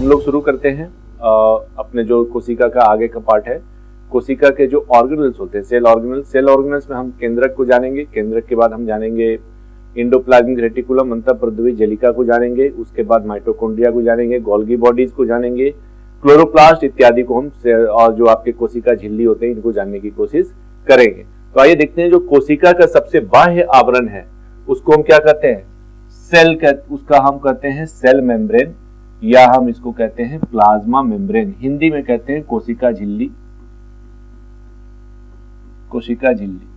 हम लोग शुरू करते हैं अपने जो कोशिका का आगे का पार्ट है। कोशिका के जो ऑर्गेनल्स होते हैं, सेल ऑर्गेनल्स में हम केंद्रक को जानेंगे। केंद्रक के बाद हम जानेंगे एंडोप्लाज्मिक रेटिकुलम, अंतःपृथ्वी जलिका को जानेंगे। उसके बाद माइटोकॉन्ड्रिया को जानेंगे, गोल्गी बॉडीज को जानेंगे, क्लोरोप्लास्ट इत्यादि को हम, और जो आपके कोशिका झिल्ली होते हैं इनको जानने की कोशिश करेंगे। तो आइए देखते हैं, जो कोशिका का सबसे बाह्य आवरण है उसको हम क्या कहते हैं? उसका हम कहते हैं सेल मेम्ब्रेन, या हम इसको कहते हैं प्लाज्मा मेम्ब्रेन। हिंदी में कहते हैं कोशिका झिल्ली। कोशिका झिल्ली,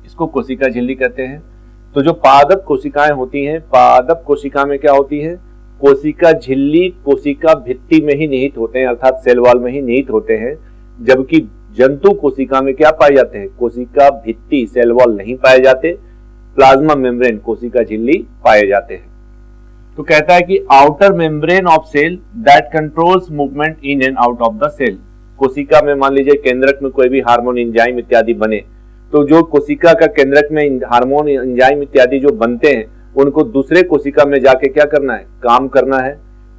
इसको कोशिका झिल्ली कहते हैं। तो जो पादप कोशिकाएं होती हैं, पादप कोशिका में क्या होती है? कोशिका झिल्ली कोशिका भित्ति में ही निहित होते हैं, अर्थात सेल वॉल में ही निहित होते हैं। जबकि जंतु कोशिका में क्या पाए जाते हैं? कोशिका भित्ति, सेल वॉल नहीं पाए जाते। प्लाज्मा मेम्ब्रेन, कोशिका झिल्ली पाए जाते हैं। तो कहता है कि outer membrane of cell that controls movement in and out of the cell. कोशिका में मान लीजिए केंद्रक में कोई भी हार्मोन, एंजाइम इत्यादि बने, तो जो कोशिका का केंद्रक में हार्मोन, एंजाइम इत्यादि जो बनते हैं उनको दूसरे कोशिका में जाके क्या करना है? काम करना है।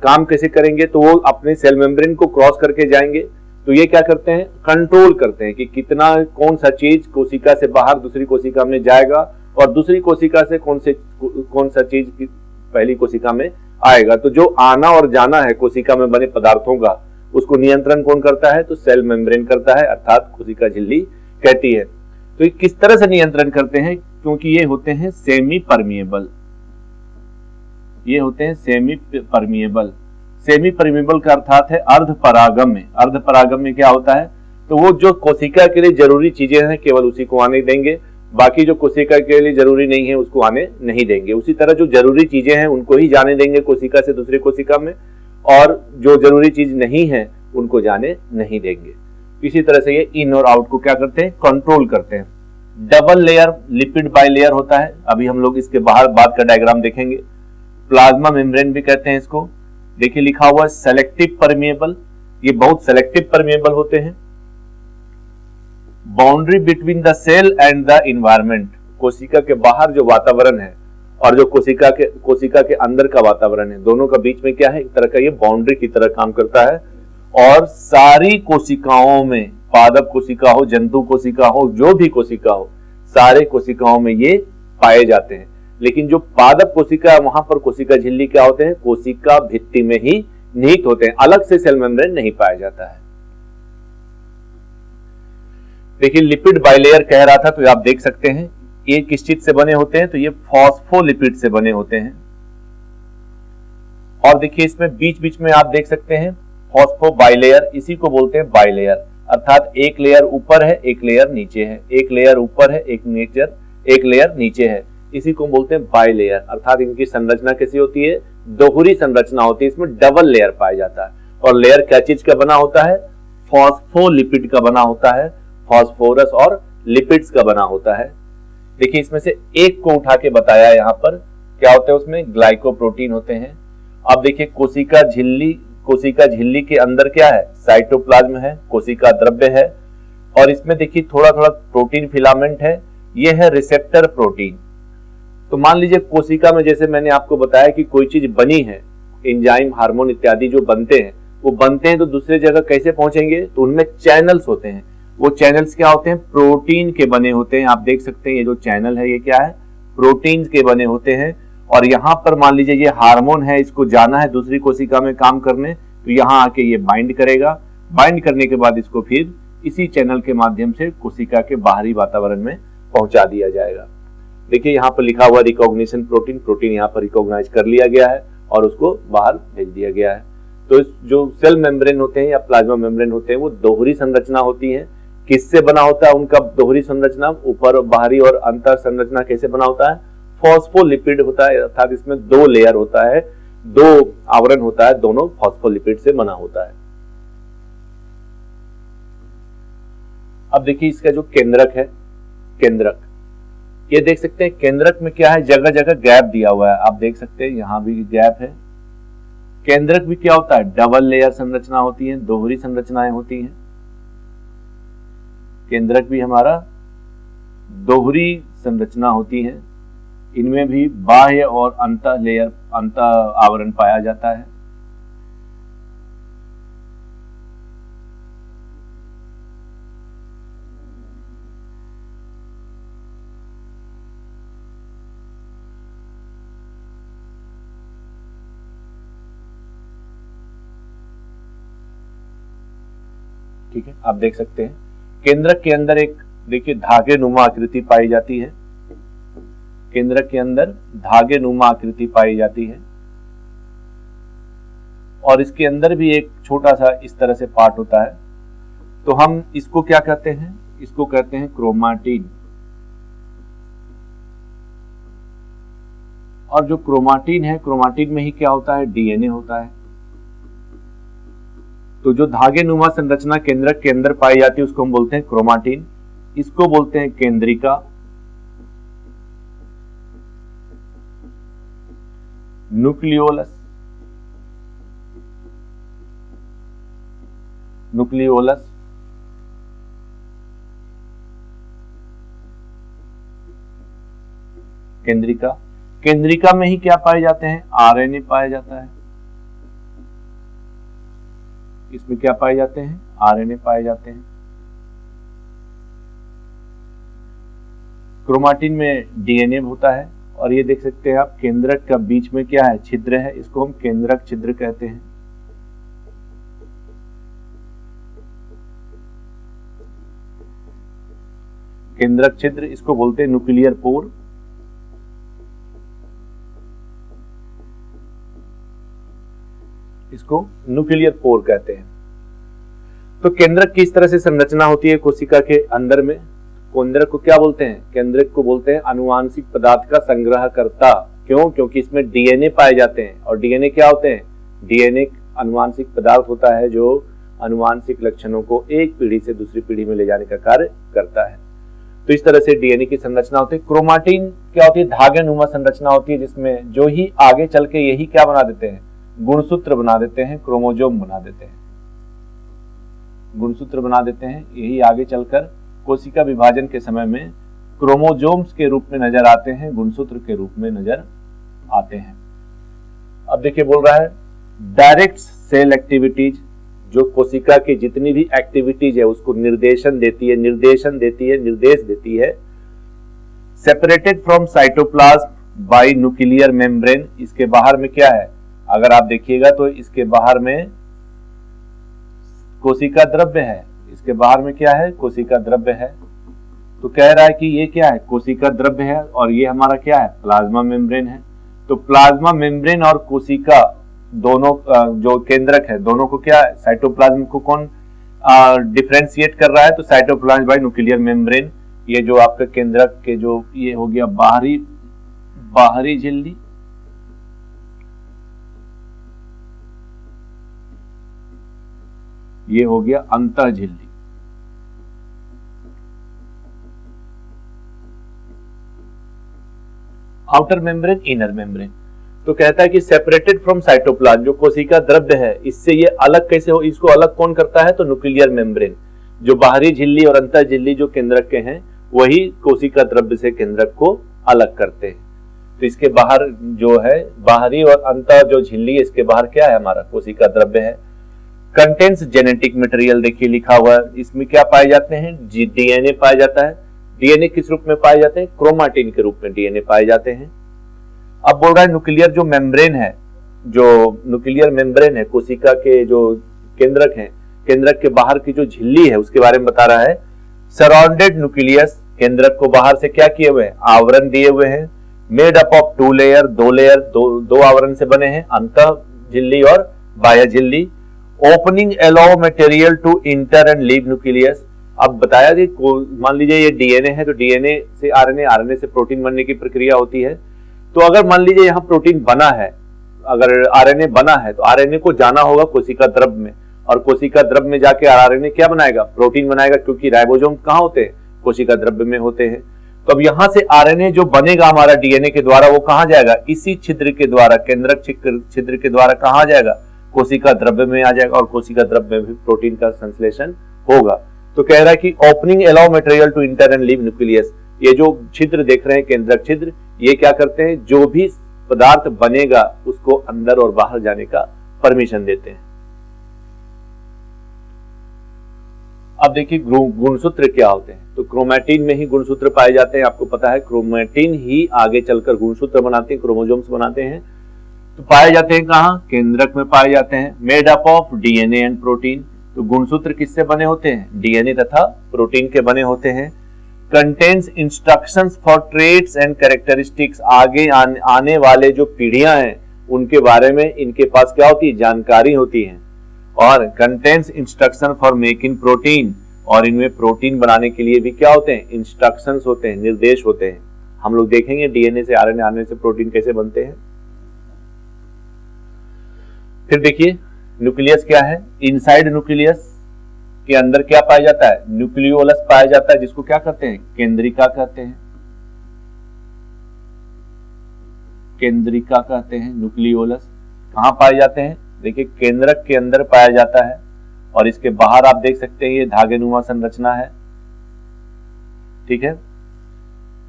काम कैसे करेंगे? तो वो अपने सेल मेम्ब्रेन को क्रॉस करके जाएंगे। तो ये क्या करते हैं? कंट्रोल करते हैं कि कितना, कौन सा चीज कोशिका से बाहर दूसरी कोशिका में जाएगा और दूसरी कोशिका से कौन सा चीज पहली कोशिका में आएगा। तो जो आना और जाना है कोशिका में बने पदार्थों का, उसको नियंत्रण कौन करता है? तो सेल मेम्ब्रेन करता है, अर्थात कोशिका झिल्ली कहती है। तो ये किस तरह से नियंत्रण करते हैं? क्योंकि ये होते हैं सेमी परमिएबल। ये होते हैं सेमी परमिएबल। सेमी परमिएबल का अर्थात है अर्धपरागम्य। अर्धपरागम्य क्या होता है? तो वो जो कोशिका के लिए जरूरी चीजें हैं केवल उसी को आने देंगे, बाकी जो कोशिका के लिए जरूरी नहीं है उसको आने नहीं देंगे। उसी तरह जो जरूरी चीजें हैं उनको ही जाने देंगे कोशिका से दूसरी कोशिका में, और जो जरूरी चीज नहीं है उनको जाने नहीं देंगे। इसी तरह से ये इन और आउट को क्या करते हैं? कंट्रोल करते हैं। डबल लेयर लिपिड बाइलेयर होता है। अभी हम लोग इसके बाहर बाद का डायग्राम देखेंगे। प्लाज्मा मेम्ब्रेन भी कहते हैं इसको। देखिए लिखा हुआ है सेलेक्टिव परमिएबल। ये बहुत सेलेक्टिव परमिएबल होते हैं। Boundary between the cell and the environment. कोशिका के बाहर जो वातावरण है और जो कोशिका के अंदर का वातावरण है, दोनों का बीच में क्या है? एक तरह का ये बाउंड्री की तरह काम करता है। और सारी कोशिकाओं में, पादप कोशिका हो, जंतु कोशिका हो, जो भी कोशिका हो, सारे कोशिकाओं में ये पाए जाते हैं। लेकिन जो पादप कोशिका, वहां पर कोशिका झिल्ली क्या होते हैं? कोशिका भित्ति में ही निहित होते हैं, अलग से सेल मेम्ब्रेन नहीं पाया जाता है। देखिए लिपिड बाइलेयर कह रहा था, तो आप देख सकते हैं ये किस चीज से बने होते हैं? तो ये फॉस्फोलिपिड से बने होते हैं। और देखिए इसमें बीच बीच में आप देख सकते हैं फॉस्फो बाइलेयर, इसी को बोलते हैं बाइलेयर। अर्थात एक लेयर ऊपर है, एक लेयर नीचे है, एक लेयर ऊपर है, एक लेयर नीचे है, इसी को बोलते हैं बाइलेयर। अर्थात इनकी संरचना कैसी होती है? दोहरी संरचना होती है। इसमें डबल लेयर पाया जाता है। और लेयर क्या चीज का बना होता है? फॉस्फोलिपिड का बना होता है। फॉस्फोरस और लिपिड्स का बना होता है। देखिए इसमें से एक को उठा के बताया यहाँ पर, क्या होते हैं उसमें? ग्लाइकोप्रोटीन होते हैं। अब देखिए कोशिका झिल्ली के अंदर क्या है? साइटोप्लाज्म है, कोशिका द्रव्य है, और इसमें देखिए थोड़ा थोड़ा प्रोटीन फिलामेंट है। ये है रिसेप्टर प्रोटीन। तो मान लीजिए कोशिका में, जैसे मैंने आपको बताया कि कोई चीज बनी है, एंजाइम, हार्मोन इत्यादि जो बनते हैं तो दूसरे जगह कैसे पहुंचेंगे? तो उनमें चैनल्स होते हैं। वो चैनल्स क्या होते हैं? प्रोटीन के बने होते हैं। आप देख सकते हैं ये जो चैनल है ये क्या है? प्रोटीन के बने होते हैं। और यहाँ पर मान लीजिए ये हार्मोन है, इसको जाना है दूसरी कोशिका में काम करने, तो यहाँ आके ये बाइंड करेगा। बाइंड करने के बाद इसको फिर इसी चैनल के माध्यम से कोशिका के बाहरी वातावरण में पहुंचा दिया जाएगा। देखिए यहाँ पर लिखा हुआ रिकॉग्निशन प्रोटीन। प्रोटीन यहाँ पर रिकॉग्नाइज कर लिया गया है और उसको बाहर भेज दिया गया है। तो जो सेल मेम्ब्रेन होते हैं या प्लाज्मा मेम्ब्रेन होते हैं वो दोहरी संरचना होती है। किससे बना होता है उनका दोहरी संरचना? ऊपर बाहरी और अंतर संरचना कैसे बना होता है? फॉस्फोलिपिड होता है। अर्थात इसमें दो लेयर होता है, दो आवरण होता है, दोनों फॉस्फोलिपिड से बना होता है। अब देखिए इसका जो केंद्रक है, केंद्रक, ये देख सकते हैं केंद्रक में क्या है? जगह जगह गैप दिया हुआ है। आप देख सकते हैं यहां भी गैप है। केंद्रक भी क्या होता है? डबल लेयर संरचना होती है, दोहरी संरचनाएं होती हैं। केंद्रक भी हमारा दोहरी संरचना होती है। इनमें भी बाह्य और अंत आवरण पाया जाता है। ठीक है, आप देख सकते हैं केंद्रक के अंदर एक देखिए धागे नुमा आकृति पाई जाती है। केंद्रक के अंदर धागे नुमा आकृति पाई जाती है और इसके अंदर भी एक छोटा सा इस तरह से पार्ट होता है। तो हम इसको क्या कहते हैं? इसको कहते हैं क्रोमाटिन। और जो क्रोमाटिन है, क्रोमाटिन में ही क्या होता है? डीएनए होता है। तो जो धागे नुमा संरचना केंद्रक के अंदर पाई जाती है उसको हम बोलते हैं क्रोमाटिन। इसको बोलते हैं केंद्रिका। Nucleolus, nucleolus, केंद्रिका। केंद्रिका में ही क्या पाए जाते हैं? आरएनए पाया जाता है। इसमें क्या पाए जाते हैं? आरएनए पाए जाते हैं। क्रोमाटिन में डीएनए होता है और ये देख सकते हैं आप केंद्रक का बीच में क्या है? छिद्र है। इसको हम केंद्रक छिद्र कहते हैं। केंद्रक छिद्र, इसको बोलते हैं न्यूक्लियर पोर। इसको न्यूक्लियर पोर कहते हैं। तो केंद्रक की इस तरह से संरचना होती है कोशिका के अंदर में। केंद्रक को क्या बोलते हैं? केंद्रक को बोलते हैं आनुवांशिक पदार्थ का संग्रहकर्ता। क्यों? क्योंकि इसमें डीएनए पाए जाते हैं। और डीएनए क्या होते हैं? डीएनए आनुवांशिक पदार्थ होता है जो आनुवांशिक लक्षणों को एक पीढ़ी से दूसरी पीढ़ी में ले जाने का कार्य करता है। तो इस तरह से डीएनए की संरचना होती है। क्रोमाटिन क्या होती है? धागे नुमा संरचना होती है जिसमें जो ही आगे चल के यही क्या बना देते हैं? गुणसूत्र बना देते हैं, क्रोमोजोम बना देते हैं, गुणसूत्र बना देते हैं। यही आगे चलकर कोशिका विभाजन के समय में क्रोमोजोम्स के रूप में नजर आते हैं, गुणसूत्र के रूप में नजर आते हैं। अब देखिए बोल रहा है डायरेक्ट सेल एक्टिविटीज, जो कोशिका की जितनी भी एक्टिविटीज है उसको निर्देश देती है। Separated from cytoplasm bye nuclear membrane. इसके बाहर में क्या है? अगर आप देखिएगा तो इसके बाहर में कोशिका द्रव्य है। इसके बाहर में क्या है? कोशिका द्रव्य है। तो कह रहा है कि ये क्या है? कोशिका द्रव्य है और ये हमारा क्या है? प्लाज्मा मेम्ब्रेन है। तो प्लाज्मा मेम्ब्रेन और कोशिका दोनों जो केंद्रक है दोनों को क्या है? साइटोप्लाज्म को कौन डिफरेंशिएट कर रहा है? तो साइटोप्लाज्म बाय न्यूक्लियर मेम्ब्रेन। ये जो आपका केंद्रक के जो ये हो गया बाहरी झिल्ली, ये हो गया अंतः झिल्ली। Outer membrane, inner membrane. तो कहता है कि सेपरेटेड फ्रॉम साइटोप्लाज्म, जो कोशिका द्रव्य है इससे ये अलग कैसे हो? इसको अलग कौन करता है? तो न्यूक्लियर मेम्ब्रेन। जो बाहरी झिल्ली और अंतः झिल्ली जो केंद्रक के हैं वही कोशिका द्रव्य से केंद्रक को अलग करते हैं। तो इसके बाहर जो है बाहरी और अंतः जो झिल्ली है इसके बाहर क्या है? हमारा कोशिका द्रव्य है। कंटेन्स जेनेटिक मटेरियल, देखिए लिखा हुआ है। इसमें क्या पाए जाते हैं? डीएनए पाया जाता है। डीएनए किस रूप में पाए जाते हैं? क्रोमाटिन के रूप में डीएनए पाए जाते हैं। अब बोल रहा है न्यूक्लियर जो मेम्ब्रेन है, जो न्यूक्लियर मेम्ब्रेन है कोशिका के जो केंद्रक है, केंद्रक के बाहर की जो झिल्ली है उसके बारे में बता रहा है। सराउंडेड न्यूक्लियस, केंद्रक को बाहर से क्या किए हुए हैं? आवरण दिए हुए हैं। Made up of two layer, दो आवरण से बने हैं, अंतः झिल्ली और बाह्य झिल्ली। Opening allow material to enter and leave nucleus. अब बताया कि मान लीजिए ये डीएनए है तो डीएनए से आरएनए, आरएनए से प्रोटीन बनने की प्रक्रिया होती है। तो अगर मान लीजिए यहाँ प्रोटीन बना है, अगर आरएनए बना है तो आरएनए को जाना होगा कोशिका द्रव्य में, और कोशिका द्रव्य में जाके आरएनए क्या बनाएगा? प्रोटीन बनाएगा, क्योंकि राइबोसोम कहाँ होते हैं? कोशिका द्रव्य में होते हैं। तो अब यहाँ से आरएनए जो बनेगा हमारा डीएनए के द्वारा वो कहाँ जाएगा? इसी छिद्र के द्वारा, केंद्रक छिद्र के द्वारा कहाँ जाएगा? कोशिका द्रव्य में आ जाएगा और कोशिका द्रव्य में भी प्रोटीन का संश्लेषण होगा। तो कह रहा है कि opening allow material to enter and leave nucleus, ये जो छिद्र देख रहे हैं केंद्रक छिद्र, ये क्या करते हैं, जो भी पदार्थ बनेगा उसको अंदर और बाहर जाने का परमिशन देते हैं। अब देखिए गुणसूत्र क्या होते हैं। तो क्रोमैटिन में ही गुणसूत्र पाए जाते हैं, आपको पता है क्रोमैटिन ही आगे चलकर गुणसूत्र बनाते हैं, क्रोमोसोम्स बनाते हैं। तो पाए जाते हैं कहाँ, केंद्रक में पाए जाते हैं। Made up of DNA and protein. तो गुणसूत्र किससे बने होते हैं, डीएनए तथा प्रोटीन के बने होते हैं। Contains instructions for traits and characteristics. आगे आने वाले जो पीढ़ियां हैं उनके बारे में इनके पास क्या होती है, जानकारी होती है। और contains instruction for making protein, और इनमें प्रोटीन बनाने के लिए भी क्या होते हैं, इंस्ट्रक्शंस होते हैं, निर्देश होते हैं। हम लोग देखेंगे डीएनए से आरएनए आने से प्रोटीन कैसे बनते हैं। फिर देखिए न्यूक्लियस क्या है। इनसाइड न्यूक्लियस के अंदर क्या पाया जाता है, न्यूक्लियोलस पाया जाता है, जिसको क्या कहते हैं, केंद्रिका कहते हैं। केंद्रिका कहते हैं न्यूक्लियोलस। कहां पाए जाते हैं, देखिए केंद्रक के अंदर पाया जाता है, और इसके बाहर आप देख सकते हैं ये धागेनुमा संरचना है, ठीक है।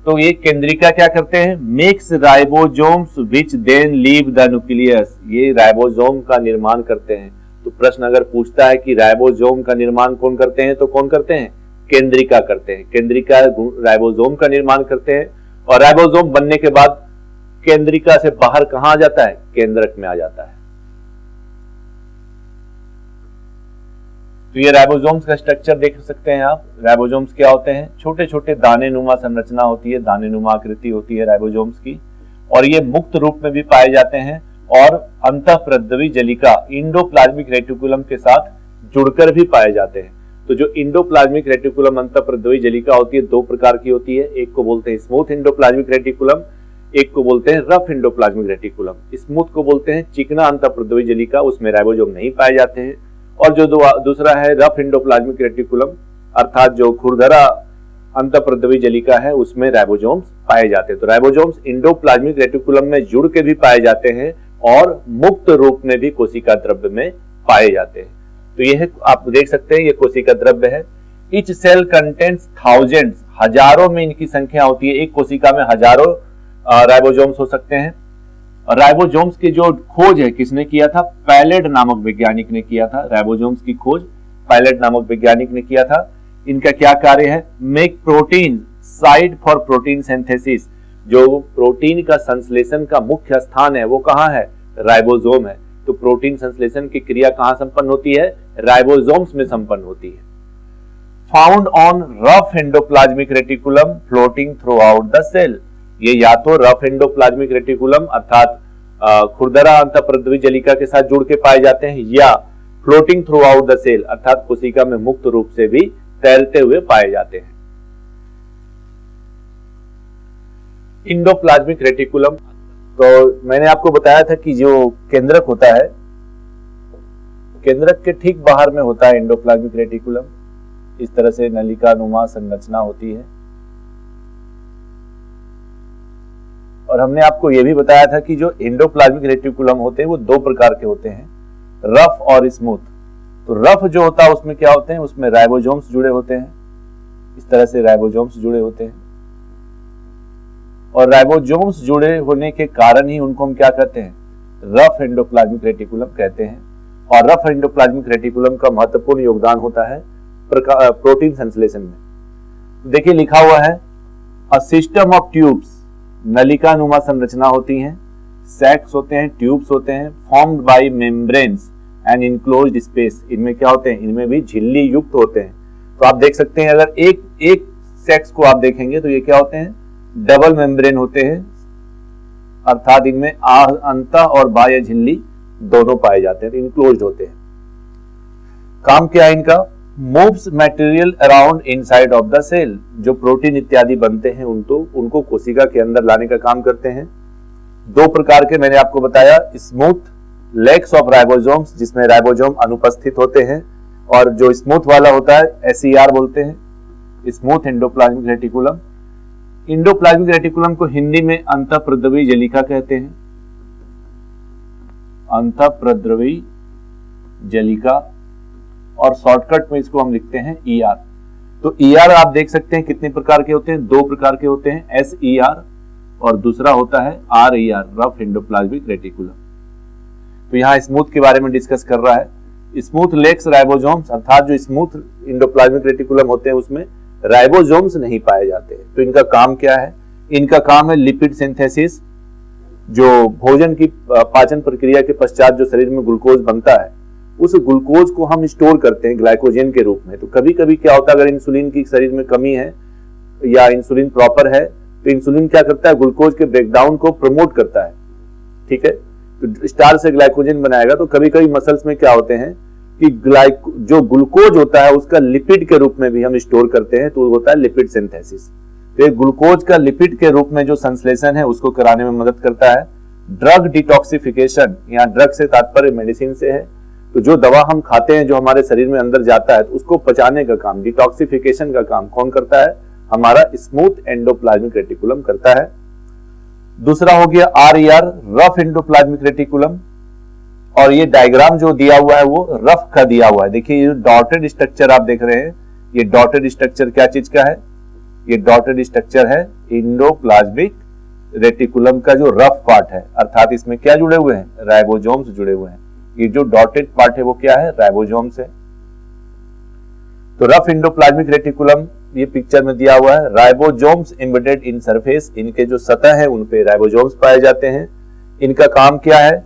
तो ये केंद्रिका क्या करते हैं, makes ribosomes which then leave the nucleus. ये राइबोसोम का निर्माण करते हैं। तो प्रश्न अगर पूछता है कि राइबोसोम का निर्माण कौन करते हैं, तो कौन करते हैं, केंद्रिका करते हैं। केंद्रिका राइबोसोम का निर्माण करते हैं, और राइबोसोम बनने के बाद केंद्रिका से बाहर कहां आ जाता है, केंद्रक में आ जाता है। तो ये राइबोसोम्स का स्ट्रक्चर देख सकते हैं आप। राइबोसोम्स क्या होते हैं, छोटे छोटे दाने नुमा संरचना होती है, दाने नुमा आकृति होती है राइबोसोम्स की, और ये मुक्त रूप में भी पाए जाते हैं, और अंतःप्रद्रवी जलिका इंडोप्लाज्मिक रेटिकुलम के साथ जुड़कर भी पाए जाते हैं। तो जो इंडोप्लाज्मिक रेटिकुलम अंतःप्रद्रवी जलिका होती है, दो प्रकार की होती है। एक को बोलते हैं स्मूथ इंडोप्लाज्मिक रेटिकुलम, एक को बोलते हैं रफ इंडोप्लाज्मिक रेटिकुलम। स्मूथ को बोलते हैं चिकना अंतःप्रद्रवी जलिका, उसमें राइबोसोम नहीं पाए जाते हैं। और जो दूसरा है रफ इंडोप्लाज्मिक रेटिकुलम, अर्थात जो खुरदरा अंतःप्रद्रवी जलिका है, उसमें राइबोसोम्स पाए जाते हैं। तो राइबोसोम्स इंडोप्लाज्मिक रेटिकुलम में जुड़ के भी पाए जाते हैं, और मुक्त रूप में भी कोशिका द्रव्य में पाए जाते हैं। तो यह आप देख सकते हैं, ये कोशिका द्रव्य है। ईच सेल कंटेन्स थाउजेंड्स, हजारों में इनकी संख्या होती है। एक कोशिका में हजारों राइबोसोम्स हो सकते हैं। राइबोसोम्स की जो खोज है किसने किया था, पैलेड नामक वैज्ञानिक ने किया था। राइबोसोम्स की खोज पैलेड नामक वैज्ञानिक ने किया था। इनका क्या कार्य है, make protein site for protein synthesis. जो प्रोटीन का संश्लेषण का मुख्य स्थान है वो कहाँ है, राइबोसोम है। तो प्रोटीन संश्लेषण की क्रिया कहाँ संपन्न होती है, राइबोसोम्स में संपन्न होती है। Found on rough endoplasmic reticulum floating throughout the cell. ये या तो रफ एंडोप्लाज्मिक रेटिकुलम अर्थात खुरदरा अंतःप्रद्रवी जलिका के साथ जुड़ के पाए जाते हैं, या floating throughout the cell अर्थात कोशिका में मुक्त रूप से भी तैरते हुए पाए जाते हैं। इंडोप्लाज्मिक रेटिकुलम, तो मैंने आपको बताया था कि जो केंद्रक होता है, केंद्रक के ठीक बाहर में होता है इंडोप्लाज्मिक रेटिकुलम। इस तरह से नलिका नुमा संरचना होती है। और हमने आपको यह भी बताया था कि जो इंडोप्लाज्मिक रेटिकुलम होते हैं वो दो प्रकार के होते हैं, रफ और स्मूथ। तो रफ जो होता है उसमें क्या होते हैं, उसमें राइबोसोम्स जुड़े होते हैं। इस तरह से राइबोसोम्स जुड़े होते हैं, और राइबोसोम्स जुड़े होने के कारण ही उनको हम क्या कहते हैं, रफ एंडोप्लाज्मिक रेटिकुलम कहते हैं। और रफ एंडोप्लाज्मिक रेटिकुलम का महत्वपूर्ण योगदान होता है प्रोटीन संश्लेषण में। देखिए लिखा हुआ है, अ सिस्टम ऑफ ट्यूब्स, नलिका नुमा संरचना होती हैं, सैक्स होते हैं, ट्यूब्स होते हैं, formed by membranes and enclosed space. इनमें क्या होते हैं, इनमें भी झिल्ली युक्त होते हैं। तो आप देख सकते हैं, अगर एक सेक्स को आप देखेंगे तो ये क्या होते हैं, डबल मेम्ब्रेन होते हैं, अर्थात इनमें अंतः और बाह्य झिल्ली दोनों पाए जाते हैं, इनक्लोज्ड होते हैं। काम क्या है इनका, moves material around inside of the cell. जो प्रोटीन इत्यादि बनते हैं उनको कोशिका के अंदर लाने का काम करते हैं। दो प्रकार के मैंने आपको बताया, स्मूथ लेग्स ऑफ राइबोसोम्स जिसमें राइबोसोम अनुपस्थित होते हैं, और जो स्मूथ वाला होता है एसईआर बोलते हैं, smooth endoplasmic reticulum. Endoplasmic reticulum को हिंदी में अंतःप्रद्रवी जलिका कहते हैं, अंतःप्रद्रवी जलिका, और शॉर्टकट में इसको हम लिखते हैं ईआर। तो ER आप देख सकते हैं कितने प्रकार के होते हैं, 2 प्रकार के होते हैं, SER और दूसरा होता है RER, रफ एंडोप्लाज्मिक रेटिकुलम। तो यहाँ स्मूथ के बारे में डिस्कस कर रहा है। स्मूथ लेक्स राइबोसोम्स, अर्थात जो स्मूथ एंडोप्लाज्मिक रेटिकुलम होते हैं उसमें राइबोसोम्स नहीं पाए जाते हैं। तो इनका काम क्या है? इनका काम है लिपिड सिंथेसिस, जो भोजन की पाचन प्रक्रिया के पश्चात जो शरीर में ग्लूकोज बनता है उस ग्लूकोज को हम स्टोर करते हैं ग्लाइकोजन के रूप में। तो कभी कभी क्या होता है, अगर इंसुलिन की शरीर में कमी है या इंसुलिन प्रॉपर है तो इंसुलिन क्या करता है, ग्लूकोज के ब्रेकडाउन को प्रमोट करता है, ठीक है। तो स्टार्च से ग्लाइकोजन बनाएगा। तो कभी कभी मसल्स में क्या होते हैं कि जो ग्लूकोज होता है उसका लिपिड के रूप में भी हम स्टोर करते हैं, तो होता है लिपिड सिंथेसिस। तो ग्लूकोज का लिपिड के रूप में जो संश्लेषण है उसको कराने में मदद करता है। ड्रग डिटॉक्सिफिकेशन, यहाँ ड्रग से तात्पर्य मेडिसिन से है। तो जो दवा हम खाते हैं जो हमारे शरीर में अंदर जाता है तो उसको पचाने का काम, डिटॉक्सिफिकेशन का काम कौन करता है? हमारा स्मूथ एंडोप्लाज्मिक रेटिकुलम करता है। दूसरा हो गया RER, रफ एंडोप्लाज्मिक रेटिकुलम। और ये डायग्राम जो दिया हुआ है वो रफ का दिया हुआ है। देखिए ये डॉटेड स्ट्रक्चर आप देख रहे हैं, ये डॉटेड स्ट्रक्चर क्या चीज का है? ये डॉटेड स्ट्रक्चर है एंडोप्लाज्मिक रेटिकुलम का जो रफ पार्ट है, अर्थात इसमें क्या जुड़े हुए हैं? राइबोसोम्स जुड़े हुए हैं। ये जो डॉटेड पार्ट है वो क्या है? राइबोसोम्स है। तो रफ एंडोप्लाज्मिक रेटिकुलम ये पिक्चर में दिया हुआ है। राइबोसोम्स एम्बेडेड इन सरफेस, इनके जो सतह है उन पे राइबोसोम्स पाए जाते हैं। इनका काम क्या है?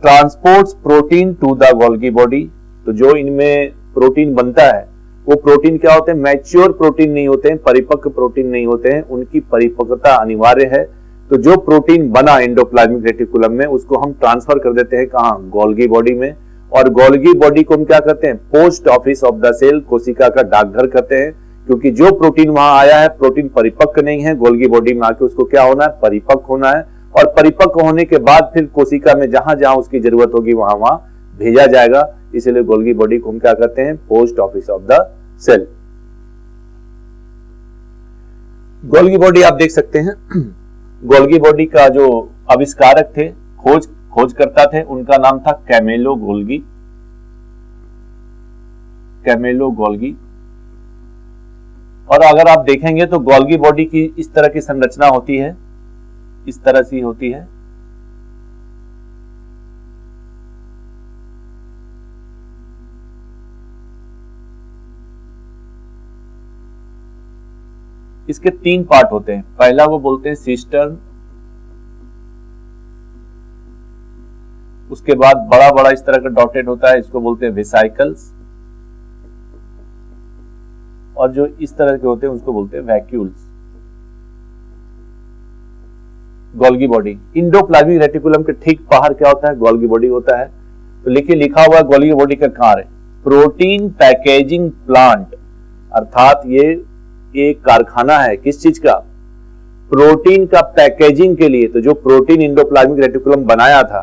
Transports protein to the Golgi body. तो जो इनमें प्रोटीन बनता है वो प्रोटीन क्या होते हैं? मैच्योर प्रोटीन नहीं होते हैं, परिपक्व प्रोटीन नहीं होते हैं, उनकी परिपक्वता अनिवार्य है। तो जो प्रोटीन बना एंडोप्लाज्मिक रेटिकुलम में उसको हम ट्रांसफर कर देते हैं कहाँ? गोल्गी बॉडी में। और गोल्गी बॉडी को हम क्या करते हैं? Post office of the cell, कोशिका का डाकघर कहते हैं। क्योंकि जो प्रोटीन वहां आया है प्रोटीन परिपक्व नहीं है, गोल्गी बॉडी में आके उसको क्या होना है? परिपक्व होना है। और परिपक्व होने के बाद फिर कोशिका में जहां जहां उसकी जरूरत होगी वहां वहां भेजा जाएगा। इसलिए गोल्गी बॉडी को हम क्या कहते हैं? Post office of the cell. Golgi body आप देख सकते हैं। गोल्गी बॉडी का जो आविष्कारक थे, खोजकर्ता थे, उनका नाम था कैमिलो गोल्गी। Camillo Golgi. और अगर आप देखेंगे तो गोल्गी बॉडी की इस तरह की संरचना होती है, इस तरह से होती है। इसके 3 पार्ट होते हैं। पहला वो बोलते हैं सिस्टर्न, उसके बाद बड़ा बड़ा इस तरह का डॉटेड होता है, इसको बोलते हैं वेसाइकल्स। और जो इस तरह के होते हैं उसको बोलते हैं vacuoles. Golgi body, endoplasmic reticulum के ठीक बाहर क्या होता है? गोल्गी बॉडी होता है। तो लिखा हुआ है गोल्गी बॉडी का कार्य प्रोटीन पैकेजिंग प्लांट, अर्थात ये एक कारखाना है किस चीज का? प्रोटीन का पैकेजिंग के लिए। तो जो प्रोटीन एंडोप्लाज्मिक रेटिकुलम बनाया था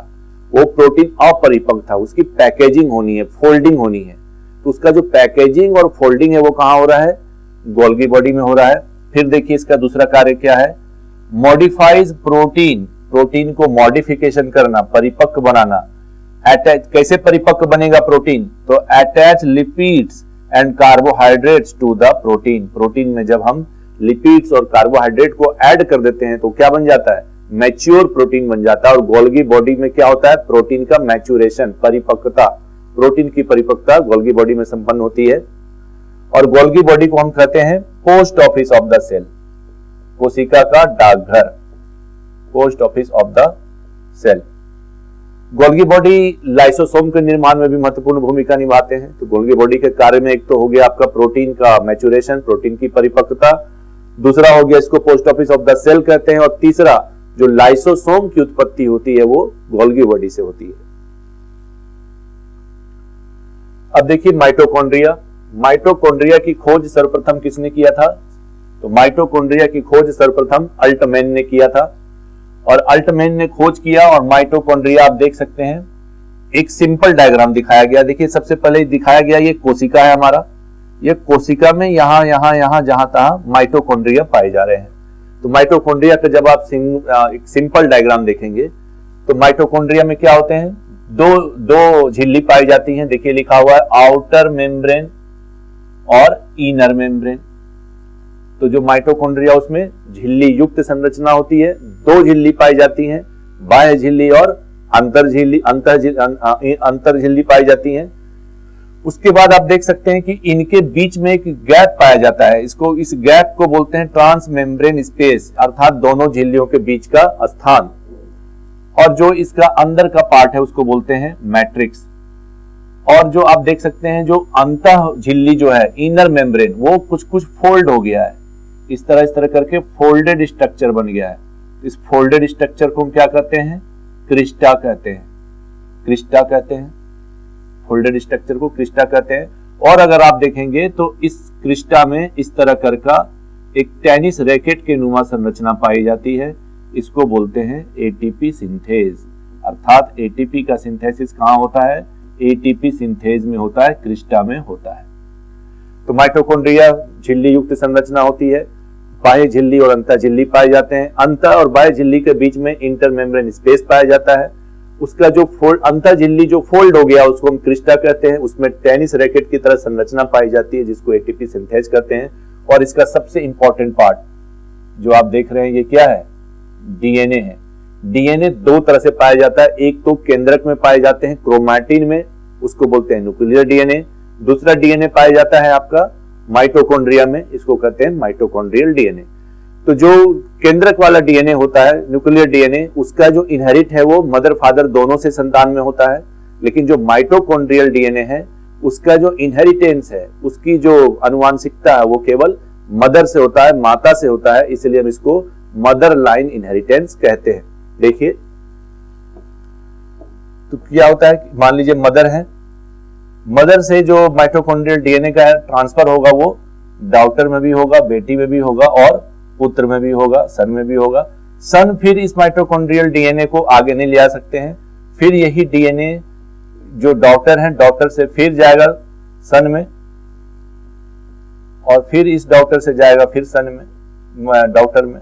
वो प्रोटीन अपरिपक्व था, उसकी पैकेजिंग होनी है, फोल्डिंग होनी है। तो उसका जो पैकेजिंग और फोल्डिंग है वो कहां हो रहा है? गोल्गी बॉडी में हो रहा है। फिर देखिए इसका दूसरा कार्य क्या है? मॉडिफाइज प्रोटीन, प्रोटीन को मॉडिफिकेशन करना, परिपक्व बनाना। अटैच, कैसे परिपक्व बनेगा प्रोटीन? तो attach lipids and carbohydrates to the protein. Protein में जब हम लिपिड्स और कार्बोहाइड्रेट को ऐड कर देते हैं तो क्या बन जाता है? मैच्योर प्रोटीन बन जाता है। और गोल्गी बॉडी में क्या होता है? प्रोटीन का मैच्योरेशन, परिपक्वता, प्रोटीन की परिपक्वता गोल्गी बॉडी में संपन्न होती है। और गोल्गी बॉडी को हम कहते हैं post office of the cell, कोशिका का डाकघर, post office of the cell. Golgi body lysosome के निर्माण में भी महत्वपूर्ण भूमिका निभाते हैं। तो गोल्गी बॉडी के कार्य में एक तो हो गया आपका प्रोटीन का मैच्योरेशन, प्रोटीन की परिपक्वता, दूसरा हो गया इसको post office of the cell कहते हैं, और तीसरा जो लाइसोसोम की उत्पत्ति होती है वो गोल्गी बॉडी से होती है। अब देखिए माइटोकॉन्ड्रिया। माइटोकॉन्ड्रिया की खोज सर्वप्रथम किसने किया था? तो माइटोकॉन्ड्रिया की खोज सर्वप्रथम अल्टमैन ने किया था। और अल्टमैन ने खोज किया और माइटोकॉन्ड्रिया आप देख सकते हैं, एक सिंपल डायग्राम दिखाया गया। देखिए सबसे पहले दिखाया गया ये कोशिका है हमारा, ये कोशिका में यहां यहां यहां जहां तहां माइटोकॉन्ड्रिया पाए जा रहे हैं। तो माइटोकॉन्ड्रिया का जब आप एक सिंपल डायग्राम देखेंगे तो माइटोकॉन्ड्रिया में क्या होते हैं? दो झिल्ली पाई जाती हैं। देखिए लिखा हुआ है आउटर मेम्ब्रेन और इनर मेम्ब्रेन। तो जो माइटोकॉन्ड्रिया उसमें झिल्ली युक्त संरचना होती है, दो झिल्ली पाई जाती हैं, बाह्य झिल्ली और अंतर झिल्ली पाई जाती हैं। उसके बाद आप देख सकते हैं कि इनके बीच में एक गैप पाया जाता है, इस गैप को बोलते हैं ट्रांस मेम्ब्रेन स्पेस, अर्थात दोनों झिल्लियों के बीच का स्थान। और जो इसका अंदर का पार्ट है उसको बोलते हैं मैट्रिक्स। और जो आप देख सकते हैं जो अंतः झिल्ली जो है इनर मेम्ब्रेन, वो कुछ कुछ फोल्ड हो गया है, इस तरह करके फोल्डेड स्ट्रक्चर बन गया है। इस फोल्डेड स्ट्रक्चर को हम क्या कहते हैं? क्रिस्टा कहते हैं। क्रिस्टा कहते हैं, फोल्डेड स्ट्रक्चर को क्रिस्टा कहते हैं। और अगर आप देखेंगे तो इस क्रिस्टा में इस तरह कर का एक टेनिस रैकेट के नुमा संरचना पाई जाती है, इसको बोलते हैं एटीपी सिंथेज। अर्थात एटीपी का सिंथेसिस कहां होता है? एटीपी सिंथेज में होता है, क्रिस्टा में होता है। तो माइटोकॉन्ड्रिया झिल्ली युक्त संरचना होती है, बाह्य झिल्ली और अंतर झिल्ली पाए जाते हैं। अंतर और बाह्य झिल्ली के बीच में इंटरमेम्ब्रेन स्पेस पाया जाता है। उसका जो अंतर झिल्ली जो फोल्ड हो गया उसको हम क्रिस्टा कहते हैं, उसमें टेनिस रैकेट की तरह संरचना पाई जाती है जिसको एटीपी सिंथेज कहते हैं। और इसका सबसे इंपॉर्टेंट पार्ट जो आप देख रहे हैं ये क्या है? डीएनए है। डीएनए दो तरह से पाया जाता है, एक तो केंद्रक में पाए जाते हैं क्रोमैटिन में, उसको बोलते हैं न्यूक्लियर डीएनए। दूसरा डीएनए पाया जाता है आपका माइटोकॉन्ड्रिया में, इसको कहते हैं माइटोकॉन्ड्रियल डीएनए। तो जो केंद्रक वाला डीएनए होता है न्यूक्लियर डीएनए, उसका जो इनहेरिट है वो मदर फादर दोनों से संतान में होता है। लेकिन जो माइटोकॉन्ड्रियल डीएनए है उसका जो इनहेरिटेंस है, उसकी जो अनुवांशिकता है वो केवल मदर से होता है, माता से होता है, इसलिए हम इसको मदर लाइन इनहेरिटेंस कहते हैं। देखिए तो क्या होता है, मान लीजिए मदर है, मदर से जो माइटोकॉन्ड्रियल डीएनए का ट्रांसफर होगा वो डॉटर में भी होगा, बेटी में भी होगा और पुत्र में भी होगा, सन में भी होगा। सन फिर इस माइटोकॉन्ड्रियल डीएनए को आगे नहीं ले आ सकते हैं, फिर यही डीएनए जो डॉटर है, डॉटर से फिर जाएगा सन में और फिर इस डॉटर से जाएगा फिर सन में, डॉटर में,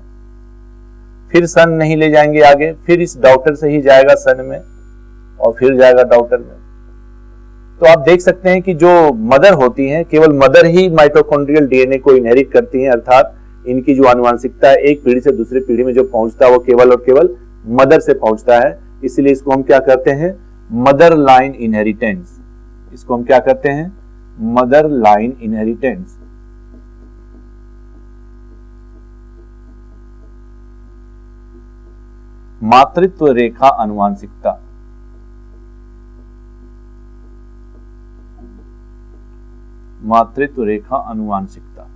फिर सन नहीं ले जाएंगे आगे, फिर इस डॉटर से ही जाएगा सन में और फिर जाएगा डॉटर में। तो आप देख सकते हैं कि जो मदर होती हैं केवल मदर ही माइटोकॉन्ड्रियल डीएनए को इनहेरिट करती हैं, अर्थात इनकी जो आनुवंशिकता है एक पीढ़ी से दूसरी पीढ़ी में जो पहुंचता है वो केवल और केवल मदर से पहुंचता है। इसलिए इसको हम क्या कहते हैं? Mother line inheritance. इसको हम क्या कहते हैं? Mother line inheritance. मातृत्व रेखा आनुवंशिकता। मातृत्व रेखा आनुवंशिकता।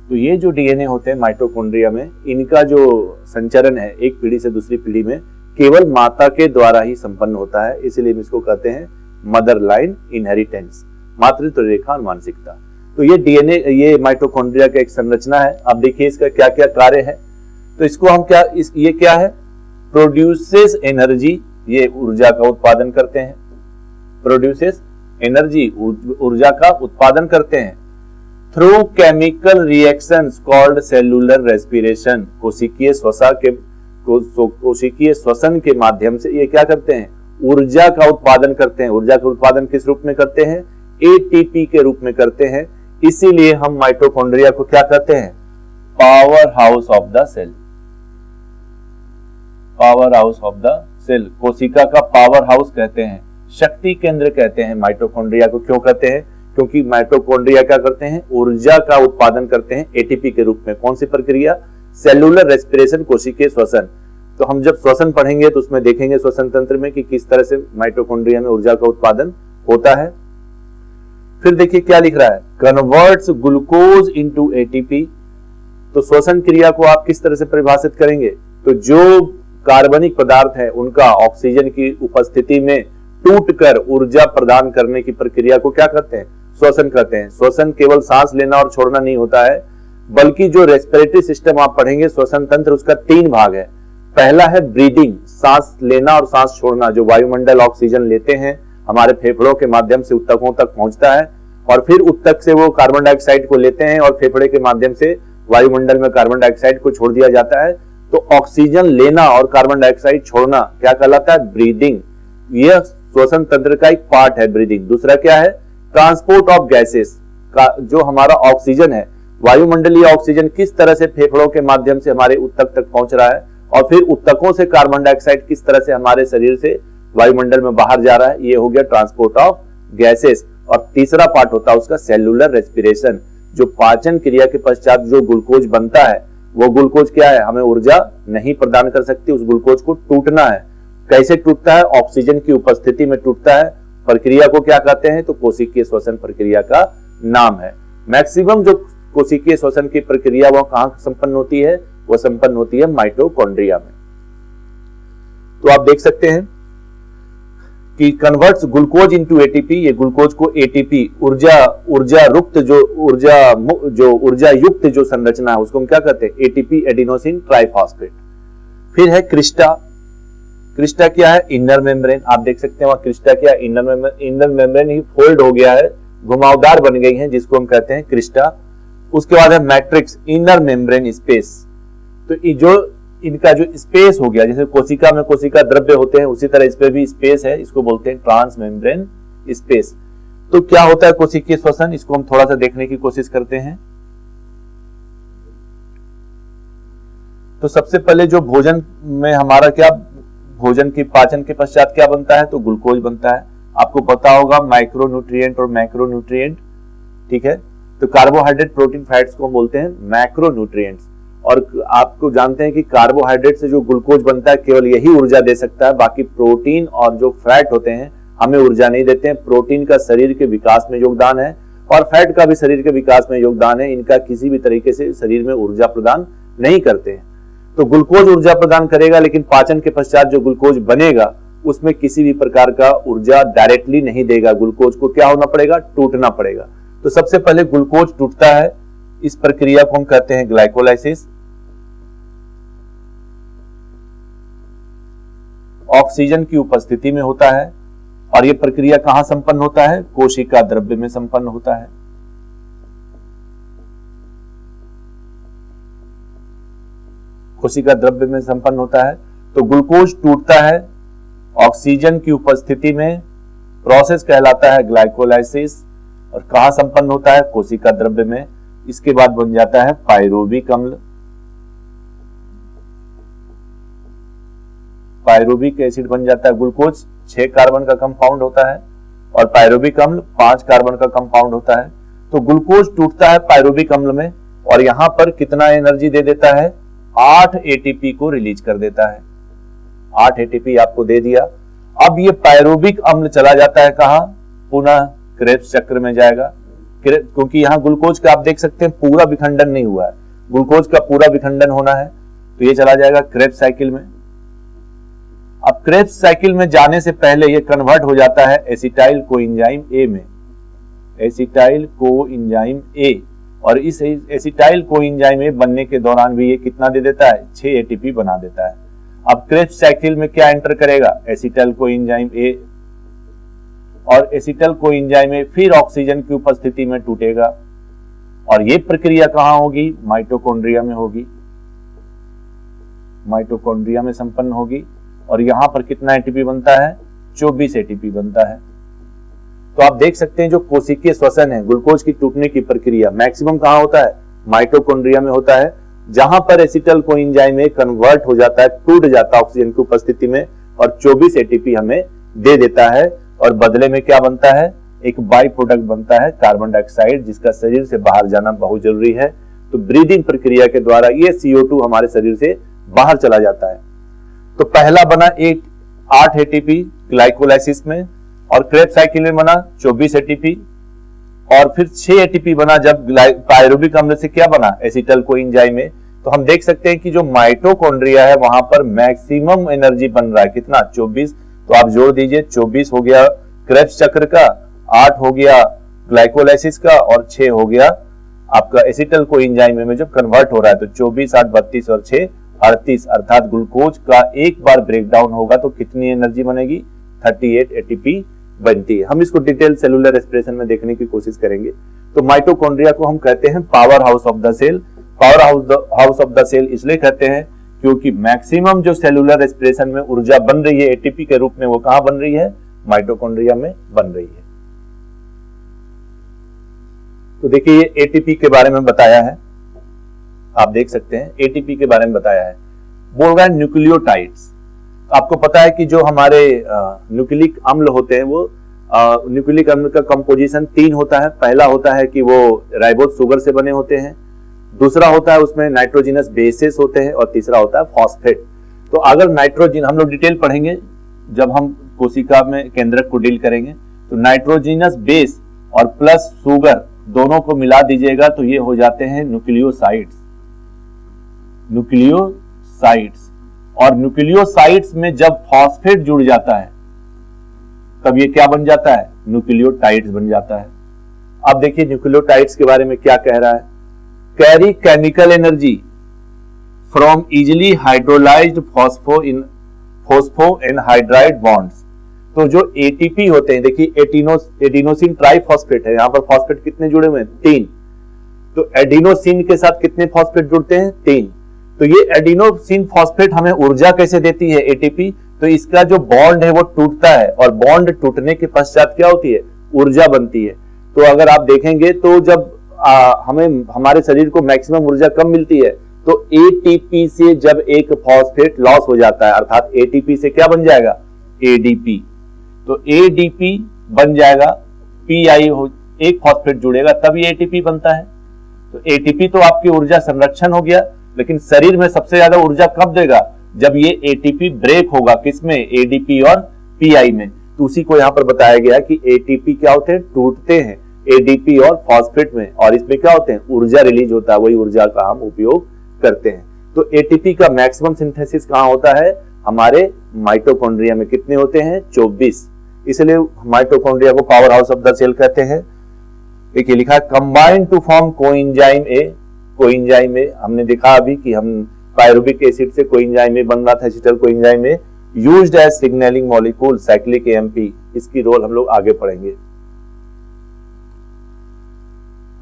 तो ये जो डीएनए होते हैं माइटोकॉन्ड्रिया में, इनका जो संचरण है एक पीढ़ी से दूसरी पीढ़ी में केवल माता के द्वारा ही संपन्न होता है, इसलिए हम इसको कहते हैं मदर लाइन इनहेरिटेंस, मातृत्व रेखा आनुवंशिकता। तो ये डीएनए, ये माइटोकॉन्ड्रिया का एक संरचना है। अब देखिए इसका क्या क्या कार्य है। तो इसको हम क्या, ये क्या है? प्रोड्यूसेस एनर्जी, ये ऊर्जा का उत्पादन करते हैं। प्रोड्यूसेस एनर्जी, ऊर्जा का उत्पादन करते हैं through chemical reactions called cellular respiration. कोशिकीय श्वसन के माध्यम से ये क्या करते हैं? ऊर्जा का उत्पादन करते हैं। ऊर्जा का उत्पादन किस रूप में करते हैं? एटीपी के रूप में करते हैं। इसीलिए हम माइटोकॉन्ड्रिया को क्या कहते हैं? Powerhouse of the cell. Powerhouse of the cell, कोशिका का पावर हाउस कहते हैं, शक्ति केंद्र कहते हैं माइटोकॉन्ड्रिया को। क्यों कहते हैं? क्योंकि माइटोकॉन्ड्रिया क्या करते हैं? ऊर्जा का उत्पादन करते हैं एटीपी के रूप में। कौन सी प्रक्रिया? सेलुलर रेस्पिरेशन, कोशिकीय श्वसन। तो हम जब श्वसन पढ़ेंगे तो उसमें देखेंगे श्वसन तंत्र में कि किस तरह से माइटोकॉन्ड्रिया में ऊर्जा का उत्पादन होता है। फिर देखिए क्या लिख रहा है? Converts glucose into ATP. तो श्वसन क्रिया को आप किस तरह से परिभाषित करेंगे? तो जो कार्बनिक पदार्थ है उनका ऑक्सीजन की उपस्थिति में टूटकर ऊर्जा प्रदान करने की प्रक्रिया को क्या कहते हैं? श्वसन कहते हैं। श्वसन केवल सांस लेना और छोड़ना नहीं होता है, बल्कि जो रेस्पिरेटरी सिस्टम आप पढ़ेंगे श्वसन तंत्र, उसका 3 भाग है। पहला है ब्रीदिंग, सांस लेना और सांस छोड़ना, जो वायुमंडल ऑक्सीजन लेते हैं हमारे फेफड़ों के माध्यम से उत्तकों तक पहुंचता है और फिर उत्तक से वो कार्बन डाइऑक्साइड को लेते हैं और फेफड़े के माध्यम से वायुमंडल में कार्बन डाइऑक्साइड को छोड़ दिया जाता है। तो ऑक्सीजन लेना और कार्बन डाइऑक्साइड छोड़ना क्या कहलाता है? ब्रीदिंग। यह श्वसन तंत्र का एक पार्ट है ब्रीदिंग। दूसरा क्या है? ट्रांसपोर्ट ऑफ गैसेस का जो हमारा ऑक्सीजन है, वायुमंडलीय ऑक्सीजन किस तरह से फेफड़ों के माध्यम से हमारे उत्तक तक पहुंच रहा है और फिर उत्तकों से कार्बन डाइऑक्साइड किस तरह से हमारे शरीर से वायुमंडल में बाहर जा रहा है, ये हो गया ट्रांसपोर्ट ऑफ गैसेस। और तीसरा पार्ट होता है उसका सेलुलर रेस्पिरेशन, जो पाचन क्रिया के पश्चात जो ग्लूकोज बनता है वो ग्लूकोज क्या है, हमें ऊर्जा नहीं प्रदान कर सकती, उस ग्लूकोज को टूटना है। कैसे टूटता है, ऑक्सीजन की उपस्थिति में टूटता है। प्रक्रिया को क्या कहते हैं, तो कोशिकीय श्वसन प्रक्रिया का नाम है। मैक्सिमम जो कोशिकीय श्वसन की प्रक्रिया वो कहां संपन्न होती है, वो संपन्न होती है माइटोकॉन्ड्रिया में। तो आप देख सकते हैं कि कन्वर्ट्स ग्लूकोज इनटू एटीपी, ये ग्लूकोज को एटीपी ऊर्जा युक्त जो संरचना है उसको हम क्या कहते हैं, एटीपी एडिनोसिन ट्राइफॉस्फेट। फिर है क्रिस्टा। क्रिस्टा क्या है, इनर मेम्ब्रेन। आप देख सकते हैं वहां क्रिस्टा क्या है, इनर मेम्ब्रेन ही फोल्ड हो गया है, घुमावदार बन गई है, जिसको हम कहते हैं क्रिस्टा। उसके बाद है मैट्रिक्स, इनर मेम्ब्रेन स्पेस। तो ये जो इनका जो स्पेस हो गया, जैसे कोशिका में कोशिका द्रव्य होते हैं उसी तरह इस पे भी स्पेस है, इसको बोलते हैं ट्रांस मेम्ब्रेन स्पेस। तो क्या होता है कोशिकीय श्वसन, इसको हम थोड़ा सा देखने की कोशिश करते हैं। तो सबसे पहले जो भोजन में हमारा क्या, भोजन की पाचन के पश्चात क्या बनता है, तो ग्लूकोज बनता है। आपको पता होगा माइक्रोन्यूट्रिएंट और मैक्रोन्यूट्रिएंट, ठीक है। तो कार्बोहाइड्रेट, प्रोटीन, फैट्स को हम बोलते हैं मैक्रोन्यूट्रिएंट्स। और आपको जानते हैं कि कार्बोहाइड्रेट से जो ग्लूकोज बनता है केवल यही ऊर्जा दे सकता है, बाकी प्रोटीन और जो फैट होते हैं हमें ऊर्जा नहीं देते हैं। प्रोटीन का शरीर के विकास में योगदान है और फैट का भी शरीर के विकास में योगदान है, इनका किसी भी तरीके से शरीर में ऊर्जा प्रदान नहीं करते हैं। तो ग्लूकोज ऊर्जा प्रदान करेगा, लेकिन पाचन के पश्चात जो ग्लूकोज बनेगा उसमें किसी भी प्रकार का ऊर्जा डायरेक्टली नहीं देगा, ग्लूकोज को क्या होना पड़ेगा, टूटना पड़ेगा। तो सबसे पहले ग्लूकोज टूटता है, इस प्रक्रिया को हम कहते हैं ग्लाइकोलाइसिस। ऑक्सीजन की उपस्थिति में होता है और यह प्रक्रिया कहां संपन्न होता है, कोशिका द्रव्य में संपन्न होता है। कोशिका द्रव्य में संपन्न होता है। तो ग्लूकोज टूटता है ऑक्सीजन की उपस्थिति में, प्रोसेस कहलाता है ग्लाइकोलाइसिस। और कहां संपन्न होता है, कोशिका द्रव्य में। इसके बाद बन जाता है पायरुविक अम्ल। पायरुविक एसिड बन जाता है। ग्लूकोज 6 कार्बन का कंपाउंड होता है और पायरुविक अम्ल 5 कार्बन का कंपाउंड होता है। तो ग्लूकोज टूटता है पायरुविक अम्ल में और यहां पर कितना एनर्जी दे देता है, 8 एटीपी को रिलीज कर देता है। 8 एटीपी आपको दे दिया। अब ये पायरुविक अम्ल चला जाता है कहां, पुनः क्रेब्स चक्र में जाएगा, क्योंकि यहां ग्लूकोज का आप देख सकते हैं पूरा विखंडन नहीं हुआ है, ग्लूकोज का पूरा विखंडन होना है। तो ये चला जाएगा क्रेब्स साइकिल में। अब क्रेब्स साइकिल में जाने से पहले ये कन्वर्ट हो जाता है एसिटाइल कोएंजाइम ए में, एसिटाइल कोएंजाइम ए। और इस एसिटाइल कोएंजाइम ए बनने के दौरान भी ये कितना दे देता है, 6 एटीपी बना देता है। अब क्रेब्स साइकिल में क्या एंटर करेगा, एसिटाइल कोएंजाइम ए, और एसिटाइल कोएंजाइम ए फिर ऑक्सीजन की उपस्थिति में टूटेगा। और ये प्रक्रिया कहां होगी, माइटोकॉन्ड्रिया में होगी, माइटोकॉन्ड्रिया में संपन्न होगी। और यहां पर कितना एटीपी बनता है, 24 एटीपी बनता है। तो आप देख सकते हैं जो कोशिकीय श्वसन है, ग्लूकोज की टूटने की प्रक्रिया मैक्सिमम कहां होता है, माइटोकॉन्ड्रिया में होता है, जहां पर एसिटाइल कोएंजाइम में कन्वर्ट हो जाता है, टूट जाता है ऑक्सीजन की उपस्थिति में और 24 एटीपी हमें दे देता है। और बदले में क्या बनता है, एक बाई प्रोडक्ट बनता है कार्बन डाइऑक्साइड, जिसका शरीर से बाहर जाना बहुत जरूरी है। तो ब्रीदिंग प्रक्रिया के द्वारा ये CO2 हमारे शरीर से बाहर चला जाता है। तो पहला बना 8 एटीपी ग्लाइकोलाइसिस में, और क्रेब्स साइकिल में बना 24 एटीपी, और फिर 6 एटीपी बना जब पायरुविक अम्ल से क्या बना, एसिटाइल कोएंजाइम में। तो हम देख सकते हैं कि जो माइटोकॉन्ड्रिया है वहां पर मैक्सिमम एनर्जी बन रहा है, कितना, 24। तो आप जोड़ दीजिए, 24 हो गया क्रेब्स चक्र का, 8 हो गया ग्लाइकोलाइसिस का, और 6 हो गया आपका एसिटाइल कोएंजाइम में जब कन्वर्ट हो रहा है। तो 24, 8, 32 और 6, 38, अर्थात ग्लूकोज का एक बार ब्रेकडाउन होगा तो कितनी एनर्जी बनेगी, 38 एटीपी बनती है। हम इसको डिटेल सेलुलर रेस्पिरेशन में देखने की कोशिश करेंगे। तो माइटोकॉन्ड्रिया को हम कहते हैं powerhouse of the cell. Powerhouse of the cell इसलिए कहते हैं क्योंकि मैक्सिमम जो सेलुलर रेस्पिरेशन में ऊर्जा बन रही है एटीपी के रूप में, वो कहां बन रही है, माइटोकॉन्ड्रिया में बन रही है। तो देखिए ये एटीपी के बारे में बताया है, आप देख सकते हैं एटीपी के बारे में बताया है। बोल रहा है न्यूक्लियोटाइड्स। आपको पता है कि जो हमारे न्यूक्लिक अम्ल होते हैं वो न्यूक्लिक अम्ल का कंपोजिशन 3 होता है। पहला होता है कि वो राइबोज शुगर से बने होते हैं, दूसरा होता है उसमें नाइट्रोजिनस बेसेस होते हैं, और तीसरा होता है फॉस्फेट। तो अगर नाइट्रोजन, हम लोग डिटेल पढ़ेंगे जब हम कोशिका में केंद्रक को डील करेंगे, तो नाइट्रोजिनस बेस और प्लस शुगर दोनों को मिला दीजिएगा तो ये हो जाते हैं न्यूक्लियोसाइड्स। न्यूक्लियोसाइड्स, और न्यूक्लियोसाइड्स में जब फॉस्फेट जुड़ जाता है तब ये क्या बन जाता है, न्यूक्लियोटाइड्स बन जाता है। अब देखिए न्यूक्लियोटाइड्स के बारे में क्या कह रहा है, carry chemical energy from easily hydrolysed phospho anhydride bonds. तो जो एटीपी होते हैं, देखिए एडिनोसिन ट्राइफॉस्फेट है, यहां पर फॉस्फेट कितने जुड़े हुए हैं, 3। तो एडिनोसिन के साथ कितने फॉस्फेट जुड़ते हैं, 3। तो ये एडिनोसिन फॉस्फेट हमें ऊर्जा कैसे देती है, एटीपी। तो इसका जो बॉन्ड है वो टूटता है, और बॉन्ड टूटने के पश्चात क्या होती है, ऊर्जा बनती है। तो अगर आप देखेंगे तो जब हमें हमारे शरीर को मैक्सिमम ऊर्जा कब मिलती है, तो एटीपी से जब एक फॉस्फेट लॉस हो जाता है, अर्थात एटीपी से क्या बन जाएगा, एडीपी। तो एडीपी बन जाएगा, पीआई हो, एक फॉस्फेट जुड़ेगा तब ये एटीपी बनता है। तो एटीपी तो आपकी ऊर्जा संरक्षण हो गया, लेकिन शरीर में सबसे ज्यादा ऊर्जा कब देगा, जब ये एटीपी ब्रेक होगा, किसमें, एडीपी और पीआई में। तो उसी को यहाँ पर बताया गया कि एटीपी क्या होते हैं, टूटते हैं एडीपी और फॉस्फेट में, और इसमें क्या होते हैं, ऊर्जा रिलीज होता है, वही ऊर्जा का हम उपयोग करते हैं। तो एटीपी का मैक्सिमम सिंथेसिस कहाँ होता है, हमारे माइटोकॉन्ड्रिया में। कितने होते हैं, 24। इसलिए माइटोकॉन्ड्रिया को powerhouse of the cell कहते हैं। देखिए लिखा है combine to form coenzyme A. Coenzyme A हमने देखा अभी कि हम पायरुविक एसिड से कोएंजाइम ए बन रहा था, acetyl coenzyme A, used as signalling molecule, cyclic AMP. इसकी रोल हम लोग आगे पढ़ेंगे।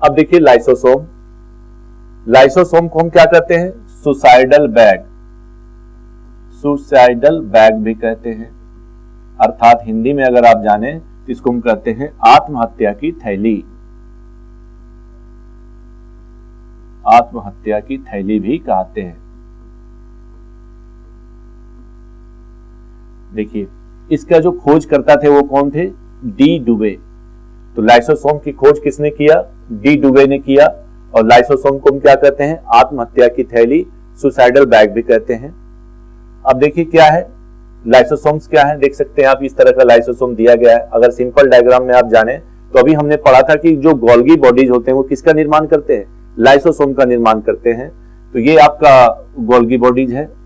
अब देखिए लाइसोसोम। लाइसोसोम को हम क्या कहते हैं, सुसाइडल बैग। सुसाइडल बैग भी कहते हैं, अर्थात हिंदी में अगर आप जाने तो इसको हम कहते हैं आत्महत्या की थैली। आत्महत्या की थैली भी कहते हैं। देखिए इसका जो खोज करता थे वो कौन थे, डी डुबे। तो लाइसोसोम की खोज किसने किया, डी डुबे ने किया। और लाइसोसोम को हम क्या कहते हैं, आत्महत्या की थैली, सुसाइडल बैग भी कहते हैं। अब देखिए क्या है लाइसोसोम्स, क्या है देख सकते हैं आप, इस तरह का लाइसोसोम दिया गया है। अगर सिंपल डायग्राम में आप जाने तो अभी हमने पढ़ा था कि जो गोल्गी बॉडीज होते हैं वो किसका निर्माण करते हैं, लाइसोसोम का निर्माण करते हैं। तो ये आपका गोल्गी बॉडीज है।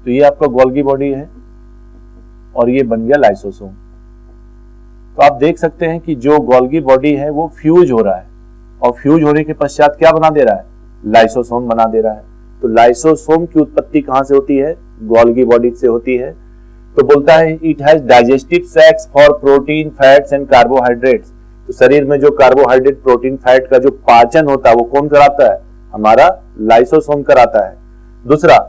तो ये आपका गोल्गी बॉडी है और ये बन गया लाइसोसोम। तो आप देख सकते हैं कि जो गोल्गी बॉडी है वो फ्यूज हो रहा है, और फ्यूज होने के पश्चात क्या बना दे रहा है, लाइसोसोम बना दे रहा है। तो लाइसोसोम की उत्पत्ति कहां से होती है, गोल्गी बॉडी से होती है। तो बोलता है it has digestive sacs for protein, fats and carbohydrates. तो शरीर में जो कार्बोहाइड्रेट, प्रोटीन, फैट का जो पाचन होता है वो कौन कराता है, हमारा लाइसोसोम कराता है। दूसरा,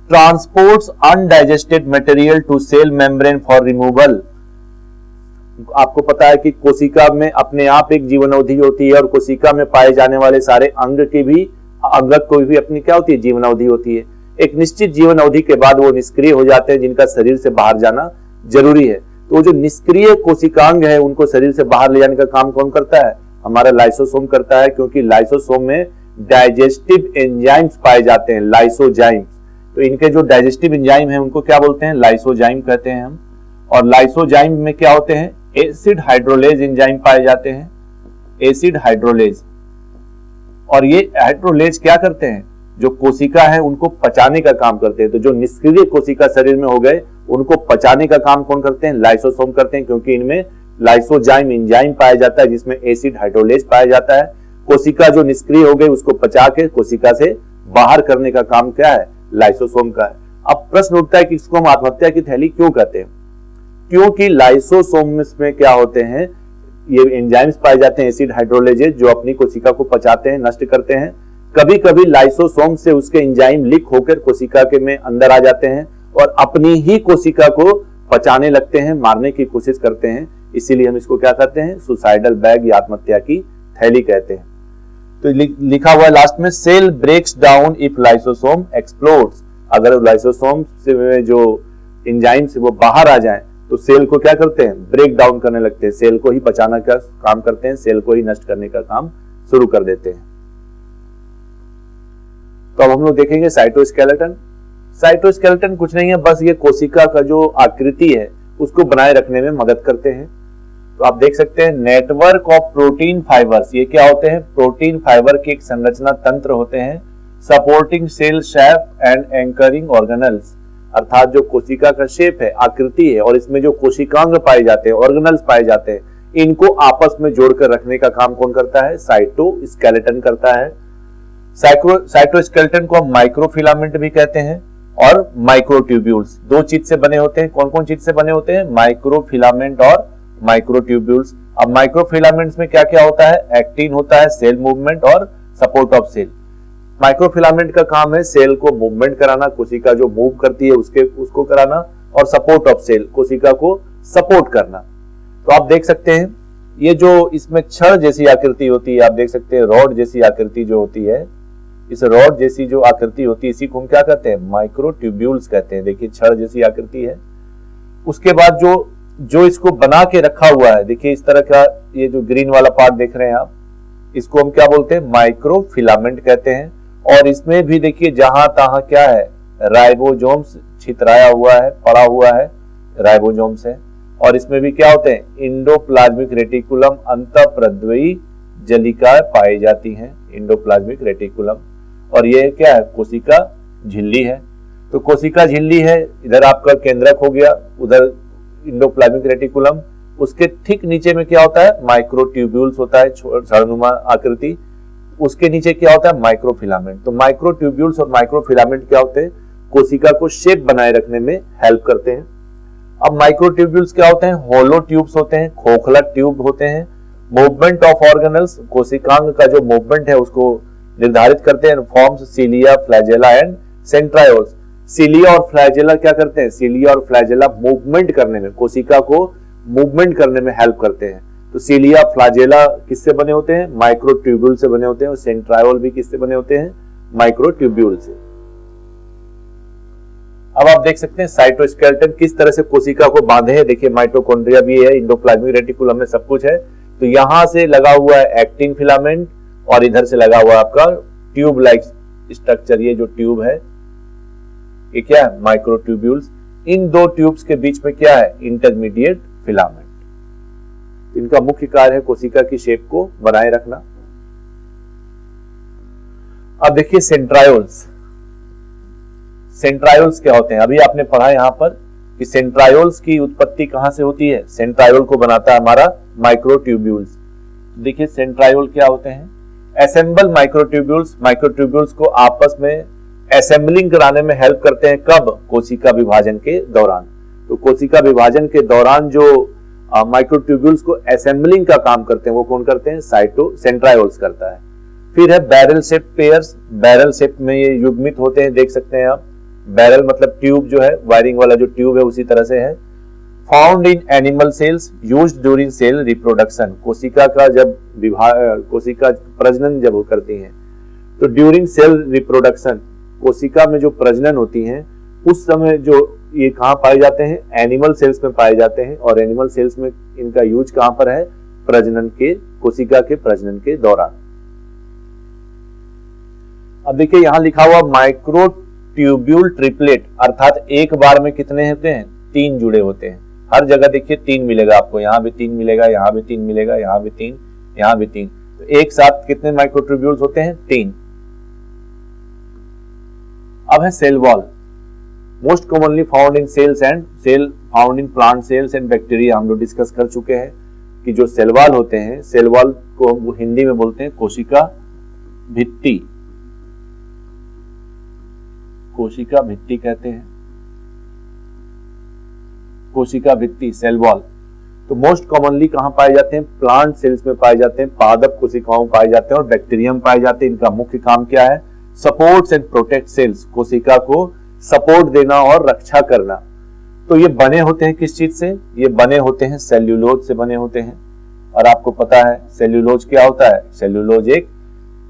transports undigested material to cell membrane for removal. आपको पता है कि कोशिका में अपने आप एक जीवन अवधि होती है, और कोशिका में पाए जाने वाले सारे अंग की भी, अंगक को भी अपनी क्या होती है, जीवन अवधि होती है। एक निश्चित जीवन अवधि के बाद वो निष्क्रिय हो जाते हैं, जिनका शरीर से बाहर जाना जरूरी है। तो जो निष्क्रिय कोशिकांग है उनको शरीर से बाहर ले जाने का काम कौन करता है, हमारा लाइसोसोम करता है, क्योंकि लाइसोसोम में डाइजेस्टिव एंजाइम्स पाए जाते हैं, लाइसोजाइम्स। तो इनके जो डाइजेस्टिव एंजाइम है उनको क्या बोलते हैं, लाइसोजाइम कहते हैं हम। और लाइसोजाइम में क्या होते हैं, एसिड हाइड्रोलेज एंजाइम पाए जाते हैं, एसिड हाइड्रोलेज। और ये हाइड्रोलेज क्या करते हैं, जो कोशिका है उनको पचाने का काम करते हैं। तो जो निष्क्रिय कोशिका शरीर में हो गए उनको पचाने का काम कौन करते हैं, लाइसोसोम करते हैं, क्योंकि इनमें लाइसोजाइम एंजाइम पाया जाता है जिसमें एसिड हाइड्रोलेज पाया जाता है। कोशिका जो निष्क्रिय हो गई उसको पचा के कोशिका से बाहर करने का काम क्या है, लाइसोसोम का है। अब प्रश्न उठता है कि इसको हम आत्महत्या की थैली क्यों कहते हैं? क्योंकि लाइसोसोम में क्या होते हैं, ये एंजाइम्स पाए जाते हैं, एसिड हाइड्रोलेजेज, जो अपनी कोशिका को पचाते हैं, नष्ट करते हैं। कभी कभी लाइसोसोम से उसके एंजाइम लीक होकर कोशिका के में अंदर आ जाते हैं और अपनी ही कोशिका को पचाने लगते हैं, मारने की कोशिश करते हैं। इसीलिए हम इसको क्या कहते हैं? सुसाइडल बैग या आत्महत्या की थैली कहते हैं। तो लिखा हुआ है लास्ट में, cell breaks down if lysosome explodes. अगर लाइसोसोम से जो एंजाइम से वो बाहर आ जाए तो सेल को क्या करते हैं? ब्रेक डाउन करने लगते हैं, सेल को ही पचाना का काम करते हैं, सेल को ही नष्ट करने का काम शुरू कर देते हैं। तो अब हम लोग देखेंगे साइटोस्केलेटन। साइटोस्केलेटन कुछ नहीं है, बस ये कोशिका का जो आकृति है उसको बनाए रखने में मदद करते हैं। तो आप देख सकते हैं नेटवर्क ऑफ प्रोटीन फाइबर्स, ये क्या होते हैं? प्रोटीन फाइबर के एक संरचना तंत्र होते हैं, supporting cell shape and anchoring organelles, अर्थात जो कोशिका का शेप है, आकृति है, और इसमें जो कोशिकांग पाए जाते हैं, ऑर्गेनल्स पाए जाते हैं, इनको आपस में जोड़कर रखने का काम कौन करता है? साइटोस्केलेटन करता है। साइटोस्केलेटन को हम माइक्रोफिलामेंट भी कहते हैं और माइक्रोट्यूब्यूल्स, दो चीज से बने होते हैं। कौन कौन चीज से बने होते हैं? माइक्रोफिलामेंट और माइक्रोट्यूब्यूल्स। अब माइक्रोफिलामेंट्स में क्या क्या होता है? एक्टिन होता है, सेल मूवमेंट और सपोर्ट ऑफ सेल। माइक्रोफिलामेंट का काम है सेल को मूवमेंट कराना, कोशिका जो मूव करती है उसको कराना, और सपोर्ट ऑफ सेल, कोशिका को सपोर्ट करना। तो आप देख सकते हैं ये जो इसमें छड़ जैसी आकृति होती है, आप देख सकते हैं रॉड जैसी आकृति जो होती है, इस रॉड जैसी जो आकृति होती है इसी को हम क्या कहते हैं? माइक्रोट्यूब्यूल्स कहते हैं। देखिए छड़ जैसी आकृति है। उसके बाद जो इसको बना के रखा हुआ है, देखिए इस तरह का, ये जो ग्रीन वाला पार्ट देख रहे हैं आप, इसको हम क्या बोलते हैं? माइक्रोफिलामेंट कहते हैं। और इसमें भी देखिए जहां तहां क्या है? राइबोसोम्स छितराया हुआ है, पड़ा हुआ है, राइबोसोम्स है। और इसमें भी क्या होते हैं? इंडोप्लाज्मिक रेटिकुलम, अंतःप्रद्रवी जलिकाएं पाई जाती हैं, इंडोप्लाज्मिक रेटिकुलम। और ये क्या है? कोशिका झिल्ली है। तो कोशिका झिल्ली है, इधर आपका केंद्रक हो गया, उधर इंडोप्लाज्मिक रेटिकुलम, उसके ठीक नीचे में क्या होता है? माइक्रोट्यूब्यूल्स होता है, छड़नुमा आकृति। उसके नीचे क्या होता है? माइक्रोफिलामेंट। तो माइक्रोट्यूब्यूल्स और माइक्रोफिलामेंट क्या होते हैं? कोशिका को शेप बनाए रखने में हेल्प करते हैं। अब माइक्रोट्यूब्यूल्स क्या होते हैं? होलो ट्यूब्स होते हैं, खोखला ट्यूब होते हैं। मूवमेंट ऑफ ऑर्गेनल्स, कोशिकांग का जो मूवमेंट है उसको निर्धारित करते हैं। Forms cilia, flagella and centrioles. Cilia और फ्लैजेला क्या करते हैं? सीलिया और फ्लैजेला मूवमेंट करने में, कोशिका को मूवमेंट करने में हेल्प करते हैं। तो सीलिया, फ्लैजेला किससे बने होते हैं? माइक्रोट्यूब्यूल से बने होते हैं। और सेंट्रायोल भी किससे बने होते हैं? माइक्रोट्यूब्यूल से। अब आप देख सकते हैं साइटोस्केलेटन किस तरह से कोशिका को बांधे है। देखिए माइटोकॉन्ड्रिया भी है, इंडोप्लाज्मिक रेटिकुलम में सब कुछ है। तो यहां से लगा हुआ है एक्टिन फिलामेंट और इधर से लगा हुआ है आपका ट्यूब लाइक स्ट्रक्चर। ये जो ट्यूब है ये क्या है? माइक्रोट्यूब्यूल्स। इन दो ट्यूब्स के बीच में क्या है? Intermediate filament. इनका मुख्य कार्य है कोशिका की शेप को बनाए रखना। अब देखिए सेंट्रायोल्स। सेंट्रायोल्स क्या होते हैं? अभी आपने पढ़ा यहां पर कि सेंट्रायोल्स की उत्पत्ति कहां से होती है? सेंट्रायोल को बनाता है हमारा माइक्रोट्यूब्यूल्स। देखिए सेंट्रायोल क्या होते हैं? असेंबल माइक्रोट्यूब्यूल्स, माइक्रोट्यूब्यूल्स को आपस में असेंबलिंग कराने में हेल्प करते हैं। कब? कोशिका विभाजन के दौरान। तो कोशिका विभाजन के दौरान जो माइक्रोट्यूब्यूल्स को असेंबलिंग का काम करते हैं वो कौन करते हैं? सेंट्रायोल्स करता है। फिर है barrel shape pairs. Barrel shape में ये युग्मित होते हैं, देख सकते हैं आप। बैरल मतलब ट्यूब जो है, वायरिंग वाला जो ट्यूब है उसी तरह से है। Found in animal cells, used during cell reproduction. कोशिका का जब कोशिका प्रजनन जब करती है तो ड्यूरिंग सेल रिप्रोडक्शन, कोशिका में जो प्रजनन होती है उस समय जो ये कहां पाए जाते हैं? एनिमल सेल्स में पाए जाते हैं। और एनिमल सेल्स में इनका यूज कहां पर है? प्रजनन के, कोशिका के प्रजनन के दौरान। अब देखिए यहां लिखा हुआ माइक्रोट्यूब्यूल ट्रिपलेट, अर्थात एक बार में कितने होते हैं? 3 जुड़े होते हैं। हर जगह देखिए 3 मिलेगा आपको, यहां भी 3 मिलेगा, यहां भी 3 मिलेगा, यहां भी 3, यहां भी 3। तो एक साथ कितने माइक्रोट्यूब्यूल्स होते हैं? 3। अब है cell wall. Most commonly found in cells and cell found in plant cells and bacteria. हम लोग डिस्कस कर चुके हैं कि जो सेल वॉल होते हैं, सेल वॉल को हम हिंदी में बोलते हैं कोशिका भित्ति। कोशिका भित्ति कहते हैं। कोशिका भित्ति, सेल वॉल, तो मोस्ट कॉमनली कहां पाए जाते हैं? प्लांट सेल्स में पाए जाते हैं, पादप कोशिकाओं में पाए जाते हैं और बैक्टीरियम में पाए जाते हैं। इनका मुख्य काम क्या है? सपोर्ट्स एंड प्रोटेक्ट सेल्स, कोशिका को सपोर्ट देना और रक्षा करना। तो ये बने होते हैं किस चीज से? ये बने होते हैं सेल्यूलोज से बने होते हैं। और आपको पता है सेल्यूलोज क्या होता है? सेल्यूलोज एक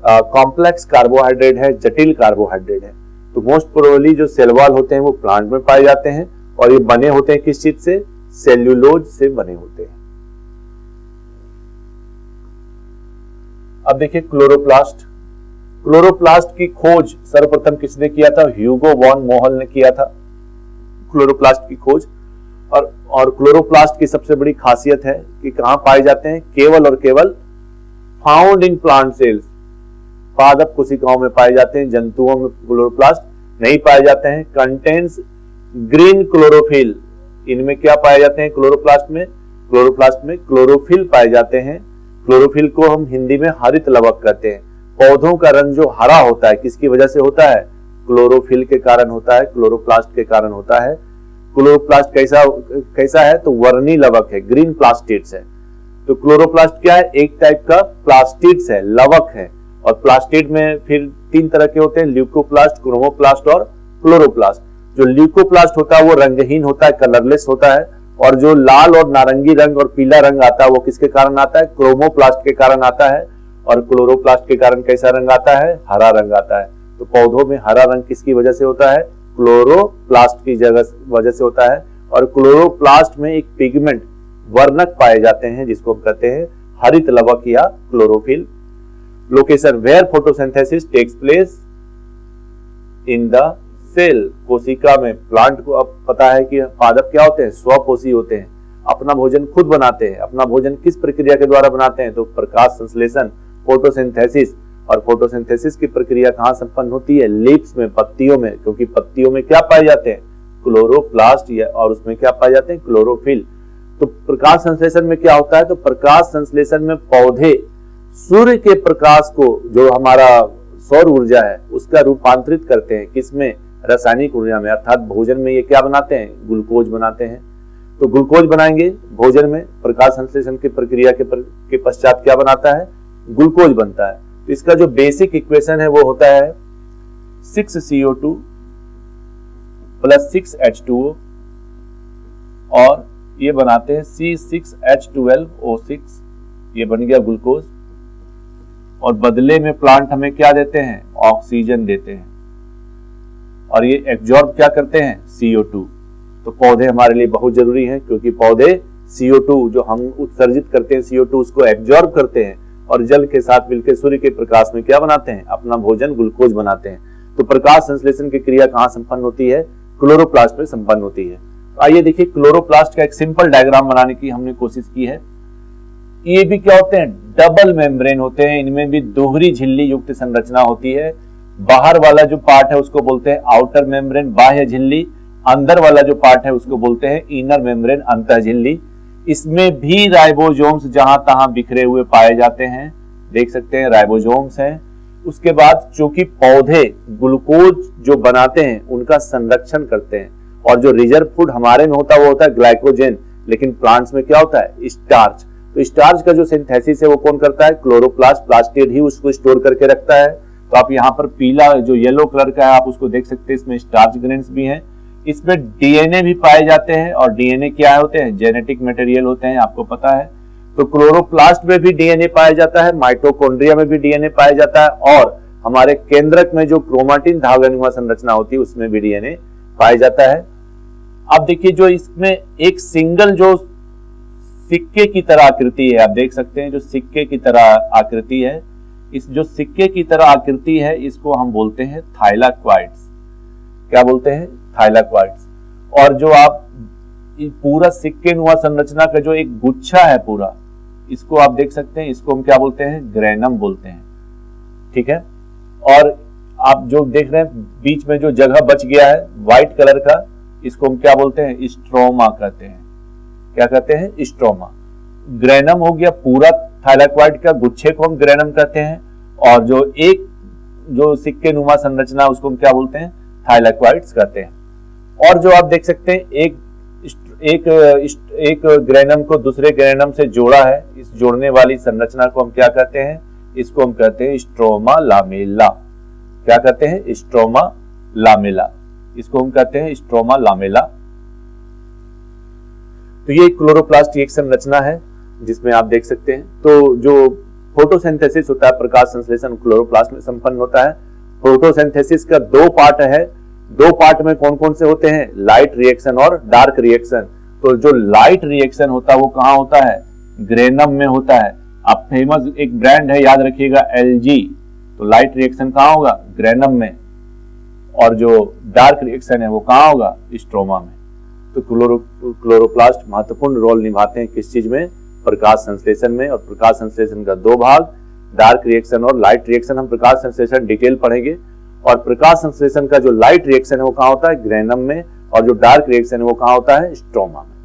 कॉम्प्लेक्स कार्बोहाइड्रेट है, जटिल कार्बोहाइड्रेट है। तो मोस्ट प्रोबेबली जो सेल वॉल होते हैं वो प्लांट में पाए जाते हैं और ये बने होते हैं किस चीज से? सेल्यूलोज से बने होते हैं। अब देखिए क्लोरोप्लास्ट। क्लोरोप्लास्ट की खोज सर्वप्रथम किसने किया था? ह्यूगो वॉन मोहल ने किया था क्लोरोप्लास्ट की खोज। और क्लोरोप्लास्ट की सबसे बड़ी खासियत है कि कहां पाए जाते हैं? केवल और केवल फाउंड इन प्लांट सेल्स, पादप कोशिकाओं में पाए जाते हैं, जंतुओं में क्लोरोप्लास्ट नहीं पाए जाते हैं। कंटेन्स ग्रीन क्लोरोफिल, इनमें क्या पाए जाते हैं? क्लोरोप्लास्ट में क्लोरोफिल पाए जाते हैं। क्लोरोफिल को हम हिंदी में हरित लवक कहते हैं। पौधों का रंग जो हरा होता है किसकी वजह से होता है? क्लोरोफिल के कारण होता है, क्लोरोप्लास्ट के कारण होता है। क्लोरोप्लास्ट कैसा है? तो वर्णी लवक है, ग्रीन प्लास्टिड्स है। तो क्लोरोप्लास्ट क्या है? एक टाइप का प्लास्टिड्स है, लवक है। और प्लास्टिड में फिर तीन तरह के होते हैं, ल्यूकोप्लास्ट, क्रोमोप्लास्ट और क्लोरोप्लास्ट। जो ल्यूकोप्लास्ट होता है वो रंगहीन होता है, कलरलेस होता है। और जो लाल और नारंगी रंग और पीला रंग आता है वो किसके कारण आता है? क्रोमोप्लास्ट के कारण आता है। और क्लोरोप्लास्ट के कारण कैसा रंग आता है? हरा रंग आता है। तो पौधों में हरा रंग किसकी वजह से होता है? क्लोरोप्लास्ट की वजह से होता है। और क्लोरोप्लास्ट में एक पिगमेंट, वर्णक पाए जाते हैं जिसको हम कहते हैं हरित लवक या chlorophyll. Location where photosynthesis takes place in the cell, कोशिका में। प्लांट को अब पता है कि पादप क्या होते हैं? स्वपोषी होते हैं, अपना भोजन खुद बनाते हैं। अपना भोजन किस प्रक्रिया के द्वारा बनाते हैं? तो प्रकाश संश्लेषण, फोटोसिंथेसिस। और फोटोसिंथेसिस की प्रक्रिया कहां संपन्न होती है? लीव्स में, पत्तियों में, क्योंकि पत्तियों में क्या पाए जाते हैं? क्लोरोप्लास्ट, और उसमें क्या पाए जाते हैं? क्लोरोफिल। तो प्रकाश संश्लेषण में क्या होता है? तो प्रकाश संश्लेषण में पौधे सूर्य के प्रकाश को, जो हमारा सौर ऊर्जा है, उसका रूपांतरित करते हैं किसमें? रासायनिक ऊर्जा में। अर्थात भोजन में ये क्या बनाते हैं? ग्लूकोज बनाते हैं। तो ग्लूकोज बनाएंगे भोजन में, प्रकाश संश्लेषण की प्रक्रिया के पश्चात क्या बनाता है? ग्लूकोज बनता है। तो इसका जो बेसिक इक्वेशन है वो होता है 6CO2 + 6H2O और ये बनाते हैं C6H12O6, ये बन गया ग्लूकोज। और बदले में प्लांट हमें क्या देते हैं? ऑक्सीजन देते हैं। और ये एब्जॉर्ब क्या करते हैं? CO2। तो पौधे हमारे लिए बहुत जरूरी हैं, क्योंकि पौधे CO2 जो हम उत्सर्जित करते हैं CO2 उसको एब्जॉर्ब करते हैं और जल के साथ मिलकर सूर्य के प्रकाश में क्या बनाते हैं? अपना भोजन ग्लूकोज बनाते हैं। तो प्रकाश संश्लेषण की क्रिया कहां संपन्न होती है? क्लोरोप्लास्ट में संपन्न होती है। आइए देखिए क्लोरोप्लास्ट का एक सिंपल डायग्राम बनाने की हमने कोशिश की है। ये भी क्या होते हैं? डबल मेम्ब्रेन होते हैं। इनमें भी दोहरी झिल्ली युक्त संरचना होती है। बाहर वाला जो पार्ट है उसको बोलते हैं आउटर मेम्ब्रेन, बाह्य झिल्ली। अंदर वाला जो पार्ट है उसको बोलते हैं इनर मेम्ब्रेन, अंतः झिल्ली। इसमें भी राइबोसोम्स जहां तहां बिखरे हुए पाए जाते हैं, देख सकते हैं राइबोसोम्स हैं। उसके बाद चूंकि पौधे ग्लूकोज जो बनाते हैं उनका संरक्षण करते हैं, और जो रिजर्व फूड हमारे में होता है वो होता है ग्लाइकोजन, लेकिन प्लांट्स में क्या होता है? स्टार्च। तो स्टार्च का जो सिंथेसिस है वो कौन करता है? क्लोरोप्लास्ट, प्लास्टिड ही उसको स्टोर करके रखता है। तो आप यहाँ पर पीला जो येलो कलर का है आप उसको देख सकते हैं, इसमें स्टार्च ग्रेन्स भी हैं। इसमें डीएनए भी पाए जाते हैं, और डीएनए क्या होते हैं? जेनेटिक मटेरियल होते हैं, आपको पता है। तो क्लोरोप्लास्ट में भी डीएनए पाया जाता है, माइटोकॉन्ड्रिया में भी डीएनए पाया जाता है, और हमारे केंद्रक में जो क्रोमाटिन धागानुमा संरचना होती है उसमें भी डीएनए पाया जाता है। अब देखिए जो इसमें एक सिंगल जो सिक्के की तरह आकृति है, आप देख सकते हैं जो सिक्के की तरह आकृति है, इस जो सिक्के की तरह आकृति है इसको हम बोलते हैं थाइलाक्वाइड्स। क्या बोलते हैं? थाइलाक्वाइड्स। और जो आप पूरा सिक्के नुमा संरचना का जो एक गुच्छा है पूरा, इसको आप देख सकते हैं, इसको हम क्या बोलते हैं? ग्रेनम बोलते हैं। ठीक है। और आप जो देख रहे हैं बीच में जो जगह बच गया है व्हाइट कलर का, इसको हम क्या बोलते हैं? स्ट्रोमा कहते हैं। क्या कहते हैं? स्ट्रोमा। ग्रेनम हो गया पूरा थाइलाक्वाइड का गुच्छे को हम ग्रेनम कहते हैं, और जो एक जो सिक्के नुमा संरचना उसको हम क्या बोलते हैं? थाइलेक्वाइड्स कहते हैं। और जो आप देख सकते हैं एक ग्रेनम को दूसरे ग्रेनम से जोड़ा है, इस जोड़ने वाली संरचना को हम क्या कहते हैं? इसको हम कहते हैं स्ट्रोमा लामेला। क्या कहते हैं? Stroma lamella. इसको हम कहते हैं स्ट्रोमा लामेला। तो ये क्लोरोप्लास्ट की एक संरचना है जिसमें आप देख सकते हैं। तो जो फोटोसिंथेसिस होता है, प्रकाश संश्लेषण क्लोरोप्लास्ट में संपन्न होता है। फोटोसिंथेसिस का दो पार्ट है। दो पार्ट में कौन कौन से होते हैं? लाइट रिएक्शन और डार्क रिएक्शन। तो जो लाइट रिएक्शन होता है वो कहाँ होता है? ग्रेनम में होता है। अब फेमस एक ब्रांड है, याद रखिएगा, LG। तो लाइट रिएक्शन कहाँ होगा? ग्रेनम में। और जो डार्क रिएक्शन है वो कहाँ होगा? स्ट्रोमा में। तो क्लोरोप्लास्ट महत्वपूर्ण रोल निभाते हैं किस चीज में? प्रकाश संश्लेषण में। और प्रकाश संश्लेषण का दो भाग, डार्क रिएक्शन और लाइट रिएक्शन। हम प्रकाश संश्लेषण डिटेल पढ़ेंगे। और प्रकाश संश्लेषण का जो लाइट रिएक्शन है वो कहाँ होता है? ग्रेनम में। और जो डार्क रिएक्शन है वो कहाँ होता है? स्ट्रोमा में।